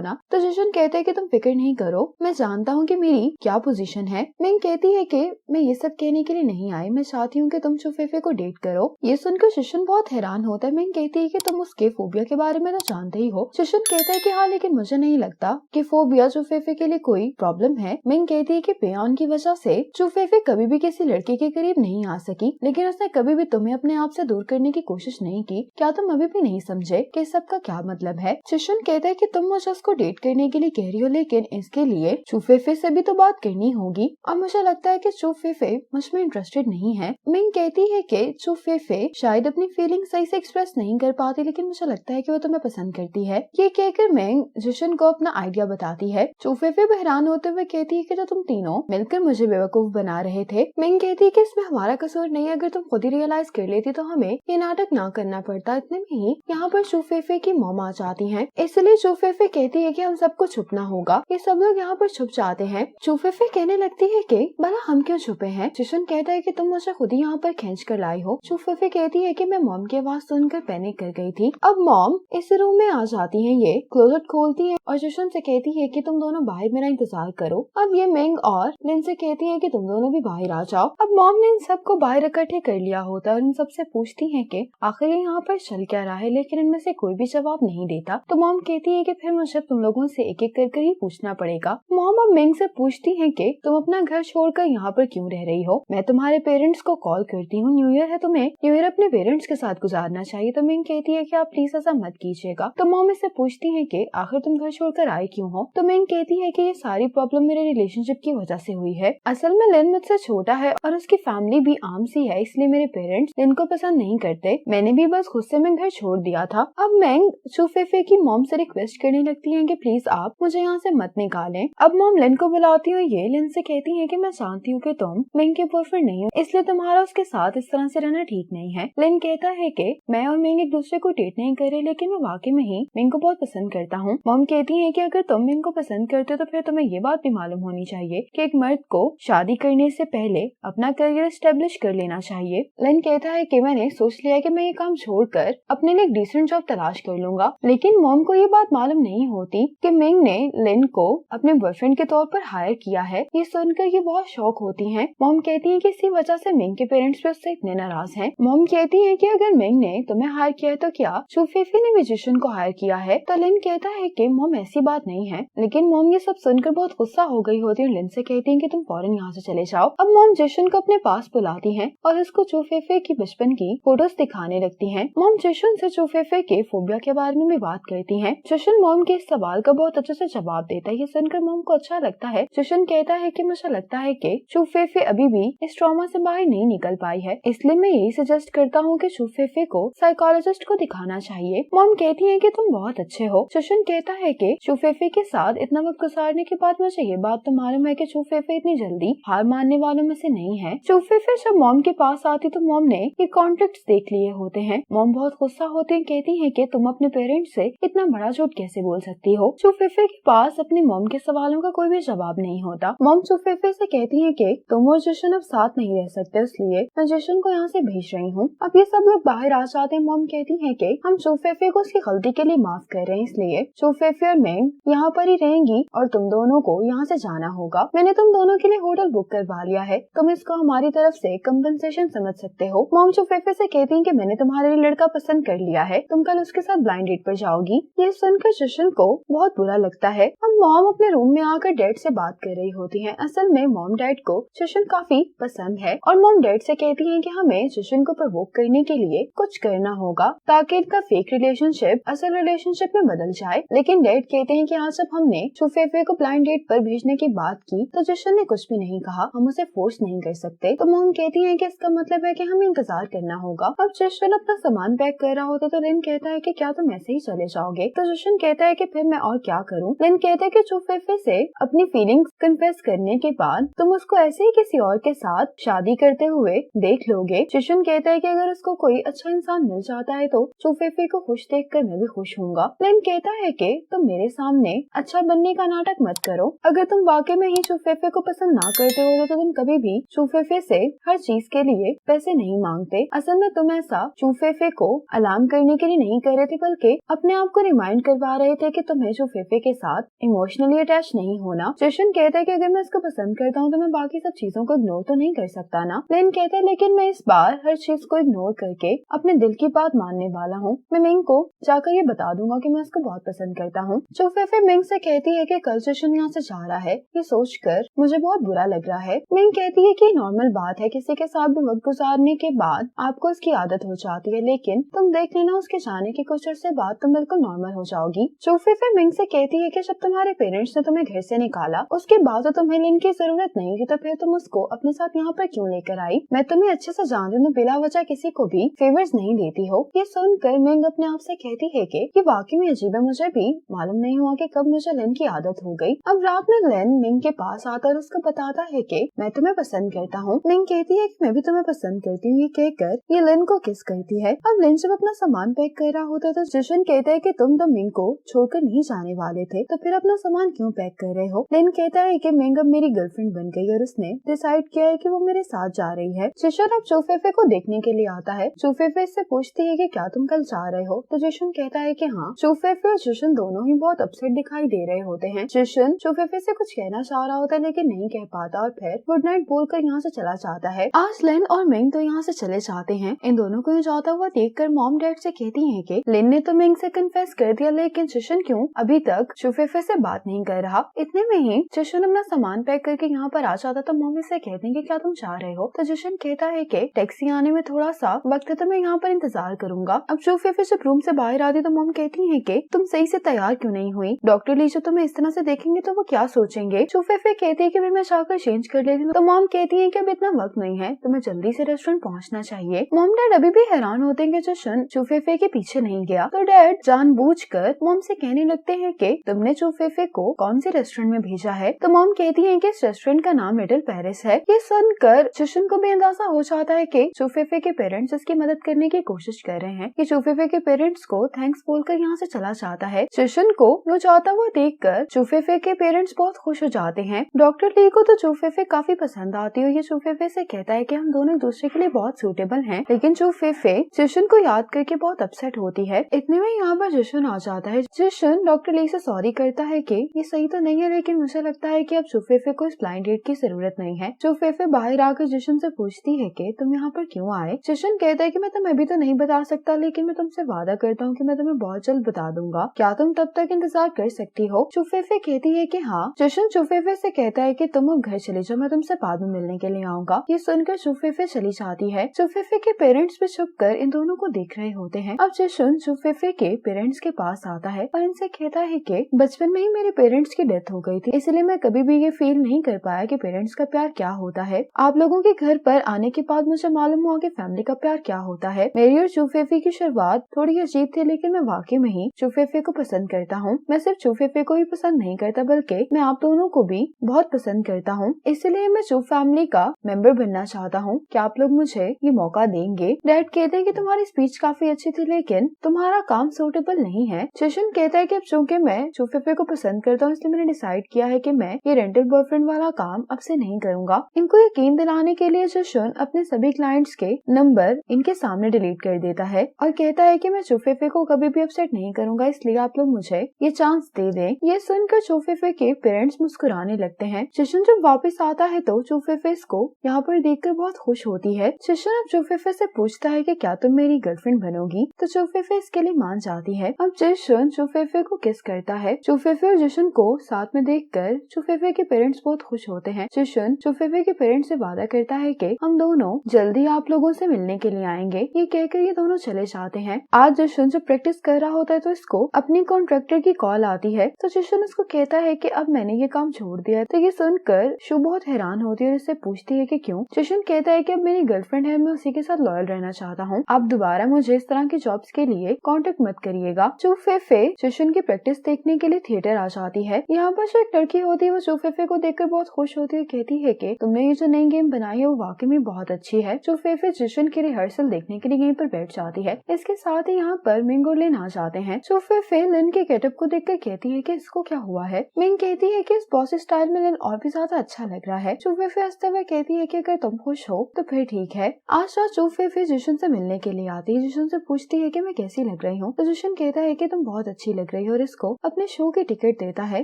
ना। तो जिशन कहते हैं कि तुम फिक्र नहीं करो, मैं जानता हूँ कि मेरी क्या पोजीशन है। मिंग कहती है कि मैं ये सब कहने के लिए नहीं आई, मैं चाहती हूँ कि तुम चू फेफे को डेट करो। ये सुनकर जिशन बहुत हैरान होता है। मिंग कहती है कि तुम उसके फोबिया के बारे में तो जानते ही हो। जिशन कहता है कि हाँ, लेकिन मुझे नहीं लगता कि फोबिया चू फेफे के लिए कोई प्रॉब्लम है। मिंग कहती है कि पेयॉन की वजह से चू फेफे कभी भी किसी लड़के के करीब नहीं आ सकी, लेकिन उसने कभी भी तुम्हें अपने आप से दूर करने की कोशिश नहीं की। क्या तुम अभी भी नहीं समझे कि इस सब का क्या मतलब है। जिशन कहता है कि तुम मुझे उसको डेट करने के लिए कह रही हो, लेकिन इसके लिए चू फेफे से भी तो बात करनी होगी और मुझे लगता है कि चू फेफे मुझ में इंटरेस्टेड नहीं है। मिंग कहती है कि चू फेफे शायद अपनी फीलिंग सही से एक्सप्रेस नहीं कर पाती, लेकिन मुझे लगता है कि वो तुम्हें पसंद करती है। ये कहकर मिंग जिशन को अपना आइडिया बताती है। चू फेफे बहरान होते हुए कहती है कि जो तुम तीनों मिलकर मुझे बेवकूफ बना रहे थे। मिंग कहती है कि इसमें हमारा कसूर नहीं है, अगर तुम खुद ही रियलाइज कर लेती तो हमें ये नाटक ना करना पड़ता। इतने में ही यहाँ पर चू फेफे की मॉम आ जाती है, इसलिए चू फेफे कहती है कि हम सबको छुपना होगा। ये सब लोग यहाँ पर छुप जाते हैं। चू फेफे कहने लगती है कि भला हम क्यों छुपे हैं। जिशन कहता है कि तुम मुझे खुद ही यहाँ पर खींच कर लाई हो। चू फेफे कहती है कि मैं मॉम की आवाज सुनकर पैनिक कर गई थी। अब मॉम इस रूम में आ जाती है, ये क्लोजेट खोलती है और जिशन से कहती है कि तुम दोनों बाहर मेरा इंतजार करो। अब ये मिंग और लिन से कहती है कि तुम दोनों भी बाहर आ जाओ। अब मॉम ने इन सबको बाहर इकट्ठे कर लिया होता है और इन सबसे पूछती है कि आखिर ये यहाँ पर चल क्या रहा है, लेकिन इनमें से कोई भी जवाब नहीं देता। तो मॉम कहती है कि फिर मुझे तुम लोगों से एक एक कर ही पूछना पड़ेगा। मॉम अब मिंग से पूछती है कि तुम अपना घर छोड़कर यहाँ पर क्यों रह रही हो। मैं तुम्हारे पेरेंट्स को कॉल करती हूँ, न्यू ईयर है, तुम्हें न्यू ईयर अपने पेरेंट्स के साथ गुजारना चाहिए। तो मिंग कहती है कि आप प्लीज ऐसा मत कीजिएगा। तो मॉम इससे पूछती है कि आखिर तुम घर छोड़कर आए क्यों हो। तो मिंग कहती है कि ये सारी प्रॉब्लम मेरे रिलेशनशिप की वजह से हुई है। असल में लिन मुझसे छोटा है और उसकी फैमिली भी आम सी है, इसलिए मेरे पेरेंट्स लिन को पसंद नहीं करते। मैंने भी बस गुस्से में घर छोड़ दिया था। अब मिंग चू फेफे की मॉम से रिक्वेस्ट करने लगती है कि प्लीज आप मुझे यहाँ से मत निकालें। अब मॉम लिन को बुलाती है, ये लिन से कहती है कि मैं जानती हूँ कि तुम मिंग के बॉयफ्रेंड नहीं हो, इसलिए तुम्हारा उसके साथ इस तरह से रहना ठीक नहीं है। लिन कहता है कि मैं और मिंग एक दूसरे को डेट नहीं कर रहे, लेकिन मैं वाकई में ही मिंग को बहुत पसंद करता हूँ। मॉम कहती है कि अगर तुम मिंग को पसंद करते हो तो फिर तुम्हें ये बात भी मालूम होनी चाहिए कि एक मर्द को शादी करने से पहले अपना करियर एस्टेब्लिश कर लेना चाहिए। लिन कहता है कि मैंने सोच लिया कि मैं ये काम छोड़कर अपने लिए एक डिसेंट जॉब तलाश कर लूंगा, लेकिन मॉम को ये बात मालूम नहीं होती कि मिंग ने लिन को अपने बॉयफ्रेंड के तौर पर हायर किया है। ये सुनकर ये बहुत शॉक होती हैं। मॉम कहती है कि इसी वजह से मिंग के पेरेंट्स भी उससे इतने नाराज हैं। मॉम कहती है कि अगर मिंग ने तुम्हें हायर किया है तो क्या चू फेफे ने भी जिशन को हायर किया है। तो लिन कहता है कि मॉम ऐसी बात नहीं है, लेकिन मॉम ये सब सुनकर बहुत गुस्सा हो गई होती है और लिन से कहती है कि तुम फौरन यहाँ से चले जाओ। अब मॉम जिशन को अपने पास बुलाती हैं और उसको चू फेफे की बचपन की फोटोज दिखाने लगती हैं। मॉम जिशन से चू फेफे के फोबिया के बारे में भी बात करती हैं। जिशन मॉम के इस सवाल का बहुत अच्छे से जवाब देता है। ये सुनकर मॉम को अच्छा लगता है। जिशन कहता है कि मुझे लगता है कि चू फेफे अभी भी इस ट्रॉमा से बाहर नहीं निकल पाई है, इसलिए मैं यही सजेस्ट करता हूँ कि चू फेफे को साइकोलॉजिस्ट को दिखाना चाहिए। मॉम कहती है कि तुम बहुत अच्छे हो। जिशन कहता है कि चू फेफे के साथ इतना वक्त गुजारने के बाद मुझे ये बात तो मालूम है कि चू फेफे इतनी जल्दी हार मानने वालों में से नहीं है। चू फेफे जब मॉम के पास आती तो मॉम ने ये कॉन्ट्रैक्ट्स देख लिए होते हैं। मॉम बहुत गुस्सा होते हैं, कहती है कि तुम अपने पेरेंट्स से इतना बड़ा झूठ कैसे बोल सकती हो। चू फेफे के पास अपनी मॉम के सवालों का कोई भी जवाब नहीं होता। मॉम चुफेफे से कहती है कि तुम और जशन अब साथ नहीं रह सकते, इसलिए मैं जशन को यहाँ से भेज रही हूँ। अब ये सब लोग बाहर आ जाते हैं। मॉम कहती है कि हम चुफेफे को उसकी गलती के लिए माफ कर रहे हैं, इसलिए चुफेफे और मेंग यहाँ पर ही रहेंगी और तुम दोनों को यहाँ से जाना होगा। मैंने तुम दोनों के लिए होटल बुक करवा लिया है, तुम इसको हमारी तरफ से कंपनसेशन समझ सकते हो। मॉम चुफेफे से कहती है कि मैंने तुम्हारे लिए लड़का पसंद कर लिया है, तुम कल उसके साथ ब्लाइंड डेट पर जाओगी। ये सुनकर जशन को बहुत बुरा लगता है। अब मॉम अपने रूम में आकर डैड से बात कर रही होती है। असल में मॉम डैड को जशन काफी पसंद है और मॉम डैड से कहती है कि हमें जशन को प्रवोक करने के लिए कुछ करना होगा ताकि इनका फेक रिलेशनशिप असल रिलेशनशिप में बदल जाए। लेकिन डैड कहते हैं कि आज जब हमने चुफेफे को ब्लाइंड डेट पर भेजने की बात की तो जशन ने कुछ भी नहीं कहा, हम उसे फोर्स नहीं कर सकते। तो मॉम कहती है कि इसका मतलब है कि हमें इंतजार करना होगा। अब जशन अपना सामान पैक कर रहा होता तो लिन कहता है कि क्या तुम ऐसे ही चले जाओगे? तो जशन कहता है कि फिर मैं और क्या करूं? लिन कहता है कि चुफेफे से अपनी फीलिंग्स कन्फेस करने के बाद तुम उसको ऐसे ही किसी और के साथ शादी करते हुए देख लोगे। जशन कहता है कि अगर उसको कोई अच्छा इंसान मिल जाता है तो चुफेफे को खुश देखकर मैं भी खुश होऊंगा। लिन कहता है कि तुम मेरे सामने अच्छा बनने का नाटक मत करो, अगर तुम वाकई में ही चुफेफे को पसंद ना करते हो तो तुम कभी भी चुफेफे से हर चीज के लिए पैसे नहीं मांगते। असल में तुम ऐसा चुफेफे को अलार्म करने के लिए नहीं कर रहे थे, बल्कि अपने आप को रिमाइंड करवा रहे थे कि तुम्हें चुफेफे के साथ इमोशनली अटैच नहीं होना। जशन कहता है कि अगर मैं इसको पसंद करता हूँ तो मैं बाकी सब चीजों को इग्नोर तो नहीं कर सकता ना। लिन कहता है लेकिन मैं इस बार हर चीज को इग्नोर करके अपने दिल की बात मानने वाला हूँ, मैं मिंग को जाकर ये बता दूंगा कि मैं इसको बहुत पसंद करता हूँ। चुफेफे मिंग से कहती है कि कल जशन यहाँ से जा रहा है, ये सोचकर मुझे बहुत बुरा लग रहा है। मिंग कहती है कि नॉर्मल बात है, किसी के साथ भी वक्त गुजारने के बाद आपको उसकी आदत हो जाती है, लेकिन तुम देख लेना उसके जाने के कुछ अर्से बाद तुम बिल्कुल नॉर्मल हो जाओगी। चुफेफे मिंग से कहती है कि जब तुम्हारे पेरेंट्स ने तुम्हें घर से निकाला उसके बाद तो तुम्हें लिन की जरूरत नहीं थी, तो फिर तुम उसको अपने साथ यहाँ पर क्यों लेकर आई? मैं तुम्हें अच्छे से जानती हूँ, बिला वजह किसी को भी फेवर्स नहीं देती हो। ये सुनकर मिंग अपने आप से कहती है कि वाकई में अजीब है, मुझे भी मालूम नहीं हुआ कि कब मुझे लिन की आदत हो गई। अब रात में लिन मिंग के पास आता और उसको बताता है कि मैं तुम्हें पसंद करता हूँ। मिंग कहती है कि मैं भी तुम्हें पसंद करती हूँ, ये कहकर ये लिन को किस करती है। अब लिन जब अपना सामान पैक कर रहा होता है तो जशन कहता है कि तुम तो मिंग को छोड़कर नहीं जाने वाले थे, तो फिर अपना सामान क्यों पैक कर रहे हो? लिन कहता है कि मिंग अब मेरी गर्लफ्रेंड बन गई और उसने डिसाइड किया है कि वो मेरे साथ जा रही है। जशन अब चुफेफे को देखने के लिए आता है। चुफेफे से पूछती है कि क्या तुम कल जा रहे हो? तो जशन कहता है कि हाँ। चुफेफे और जशन दोनों ही बहुत अपसेट दिखाई दे रहे होते हैं। जशन चुफेफे से कुछ कहना चाह रहा होता है लेकिन नहीं कह पाता और फिर गुड नाइट बोलकर यहाँ से चला जाता है। आज लिन और मिंग तो यहाँ से चले जाते हैं। इन दोनों को जाता हुआ देखकर मॉम डैड से कहती है कि लिन ने तो मिंग से कन्फेस कर दिया, लेकिन जशन क्यों अभी तक चुफेफे से बात नहीं कर रहा? इतने में ही जशन अपना सामान पैक करके यहाँ पर आ जाता तो मॉम से कहते हैं कि क्या तुम जा रहे हो? तो जशन कहता है कि टैक्सी आने में थोड़ा सा वक्त है तो मैं यहाँ पर इंतजार करूंगा। अब चुफेफे जब रूम से बाहर आती तो मॉम कहती है कि तुम सही से तैयार क्यों नहीं हुई? डॉक्टर ली जो तुम्हें इस तरह से देखेंगे तो वो क्या सोचेंगे? चुफेफे कहती है कि मैं जाकर चेंज कर लेती हूँ। तो मॉम कहती है कि अब इतना वक्त नहीं है, तुम्हें जल्दी से रेस्टोरेंट पहुँचना चाहिए। मॉम डैड अभी भी हैरान होते हैं कि जशन चुफेफे के पीछे नहीं गया। तो डैड जानबूझकर मॉम से कहने लगते हैं कि तुमने चुफेफे को कौन से रेस्टोरेंट में भेजा है? तो मॉम कहती है कि इस रेस्टोरेंट का नाम लिटिल पेरिस है। ये सुनकर जशन को भी अंदाजा हो जाता है कि चुफेफे के पेरेंट्स इसकी मदद करने की कोशिश कर रहे हैं। ये चुफेफे के पेरेंट्स को थैंक्स बोलकर यहाँ से चला जाता है। जशन को वो जाता हुआ देखकर चुफेफे के पेरेंट्स बहुत खुश हो जाते हैं। डॉक्टर ली को तो चुफेफे काफी पसंद आती है। ये चुफेफे से कहता है कि हम दोनों एक दूसरे के लिए बहुत सूटेबल हैं, लेकिन चुफेफे जशन को याद करके बहुत अपसेट होती है। इतने में यहाँ पर जशन आ जाता है। जशन डॉक्टर ली से सॉरी करता है कि ये सही तो नहीं है, लेकिन मुझे लगता है कि अब चुफेफे को इस ब्लाइंड डेट की जरूरत नहीं है। चुफेफे बाहर आकर जशन से पूछती है कि तुम यहाँ पर क्यों आए? जशन कहता है कि मैं तुम्हें अभी तो नहीं बता सकता, लेकिन मैं तुमसे वादा करता हूँ कि मैं तुम्हें बहुत जल्द बता दूंगा। क्या तुम तब तक इंतजार कर सकती हो? चुफेफे कहती है कि हाँ। जशन चुफेफे से कहता है कि तुम अब घर चले जाओ, मैं तुमसे बाद में मिलने के लिए आऊंगा। ये सुनकर चुफेफे चली जाती है। चुफेफे के पेरेंट्स भी छुपकर इन दोनों को देख रहे होते हैं। अब जशन चुफेफे के पेरेंट्स के पास आता है और इनसे कहता है कि बचपन में ही मेरे पेरेंट्स की डेथ हो गई थी, इसलिए मैं कभी भी ये फील नहीं कर पाया कि पेरेंट्स का प्यार क्या होता है। आप लोगों के घर पर आने के बाद मुझे मालूम हुआ कि फैमिली का प्यार क्या होता है। मेरी और चुफेफे की शुरुआत थोड़ी अजीब थी, लेकिन मैं वाकई में ही चुफेफे को पसंद करता हूँ। मैं सिर्फ चुफेफे को ही पसंद नहीं करता, बल्कि मैं आप दोनों को भी बहुत पसंद करता हूँ, इसलिए मैं चुप फैमिली का मेंबर बनना चाहता हूँ। क्या आप लोग मुझे ये मौका देंगे? डैड कहते हैं कि तुम्हारी स्पीच काफी अच्छी थी, लेकिन तुम्हारा काम सूटेबल नहीं है। जशन कहता है कि अब चूंकि मैं चुफेफे को पसंद करता हूँ इसलिए मैंने डिसाइड किया है कि मैं ये रेंटल बॉयफ्रेंड वाला काम अब से नहीं करूंगा। इनको यकीन दिलाने के लिए जिशन अपने सभी क्लाइंट्स के नंबर इनके सामने डिलीट कर देता है और कहता है कि मैं चूफेफे को कभी भी अपसेट नहीं करूंगा, इसलिए आप लोग मुझे ये चांस दे दें। ये सुनकर चूफेफे के पेरेंट्स मुस्कुराने लगते हैं। जिशन जब वापस आता है तो चूफेफे को यहाँ पर देखकर बहुत खुश होती है। जिशन अब चूफेफे से पूछता है कि क्या तुम मेरी गर्लफ्रेंड बनोगी, तो चूफेफे इसके लिए मान जाती है। अब जिशन चूफेफे को किस करता है। चूफेफे और जिशन को साथ में देखकर चूफेफे के पेरेंट्स बहुत खुश होते हैं। जिशन चूफेफे के पेरेंट्स से वादा करता है कि हम दोनों जल्दी आप लोगों से मिलने के लिए आएंगे। ये कहकर ये दोनों चले जाते हैं। आज जिशन जब प्रैक्टिस कर रहा होता है तो इसको अपनी कॉन्ट्रैक्टर की कॉल आती है। तो जिशन उसको कहता है कि अब मैंने ये काम छोड़ दिया। तो ये सुनकर शु बहुत हैरान होती है और इससे पूछती है कि क्यों। जिशन कहता है कि अब मेरी गर्लफ्रेंड है, मैं उसी के साथ लॉयल रहना चाहता हूँ। आप दोबारा मुझे इस तरह की जॉब्स के लिए कॉन्टेक्ट मत करिएगा। चूफेफे जिशन की प्रैक्टिस देखने के लिए थिएटर आ जाती है। यहाँ पर जो एक लड़की होती है वो चूफेफे को देखकर बहुत खुश होती है, कहती है कि तुमने ये जो नई गेम बनाई है वो वाकई में बहुत अच्छी है। चूफेफे जिशन की रिहर्सल देखने के लिए यहीं पर बैठ जाती है। इसके साथ ही यहाँ पर मिंग और लिन आ जाते हैं। चूफेफे लिन के गेटअप को देखकर कहती है कि इसको क्या हुआ है। मिंग कहती है कि इस बॉस स्टाइल में लिन और भी ज्यादा अच्छा लग रहा है। चूफेफे हंसते हुए कहती है कि अगर तुम खुश हो तो फिर ठीक है। आज रात चूफेफे जिशन से मिलने के लिए आती है। जिशन से पूछती है कि मैं कैसी लग रही हूँ, तो जिशन कहता है कि तुम बहुत अच्छी लग रही हो और इसको अपने शो की टिकट देता है।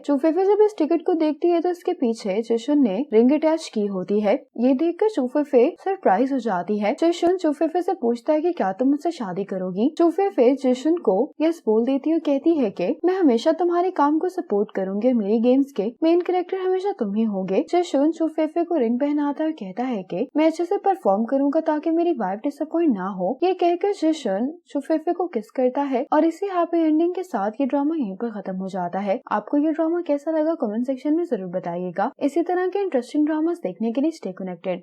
चूफेफे जब इस टिकट को देखती है तो इसके पीछे जिशन ने रिंग अटैच की होती है। ये देखकर चूफेफे सरप्राइज हो जाती है। जिशन चूफेफे से पूछता है कि क्या तुम मुझसे शादी करोगी। चूफेफे जिशन को यस बोल देती है और कहती है कि मैं हमेशा तुम्हारे काम को सपोर्ट करूंगी और मेरी गेम्स के मेन कैरेक्टर हमेशा तुम ही होगे। जिशन चूफेफे को रिंग पहनाता है और कहता है कि मैं अच्छे से परफॉर्म करूंगा ताकि मेरी वाइफ डिसअपॉइंट ना हो। ये कहकर जिशन चूफेफे को किस करता है और इसी हैप्पी एंडिंग के साथ ये ड्रामा यहीं पर खत्म हो जाता है। आपको ये ड्रामा कैसा लगा कमेंट सेक्शन में जरूर बताइएगा। इसी तरह के इंटरेस्टिंग ड्रामास देखने के लिए स्टे कनेक्टेड।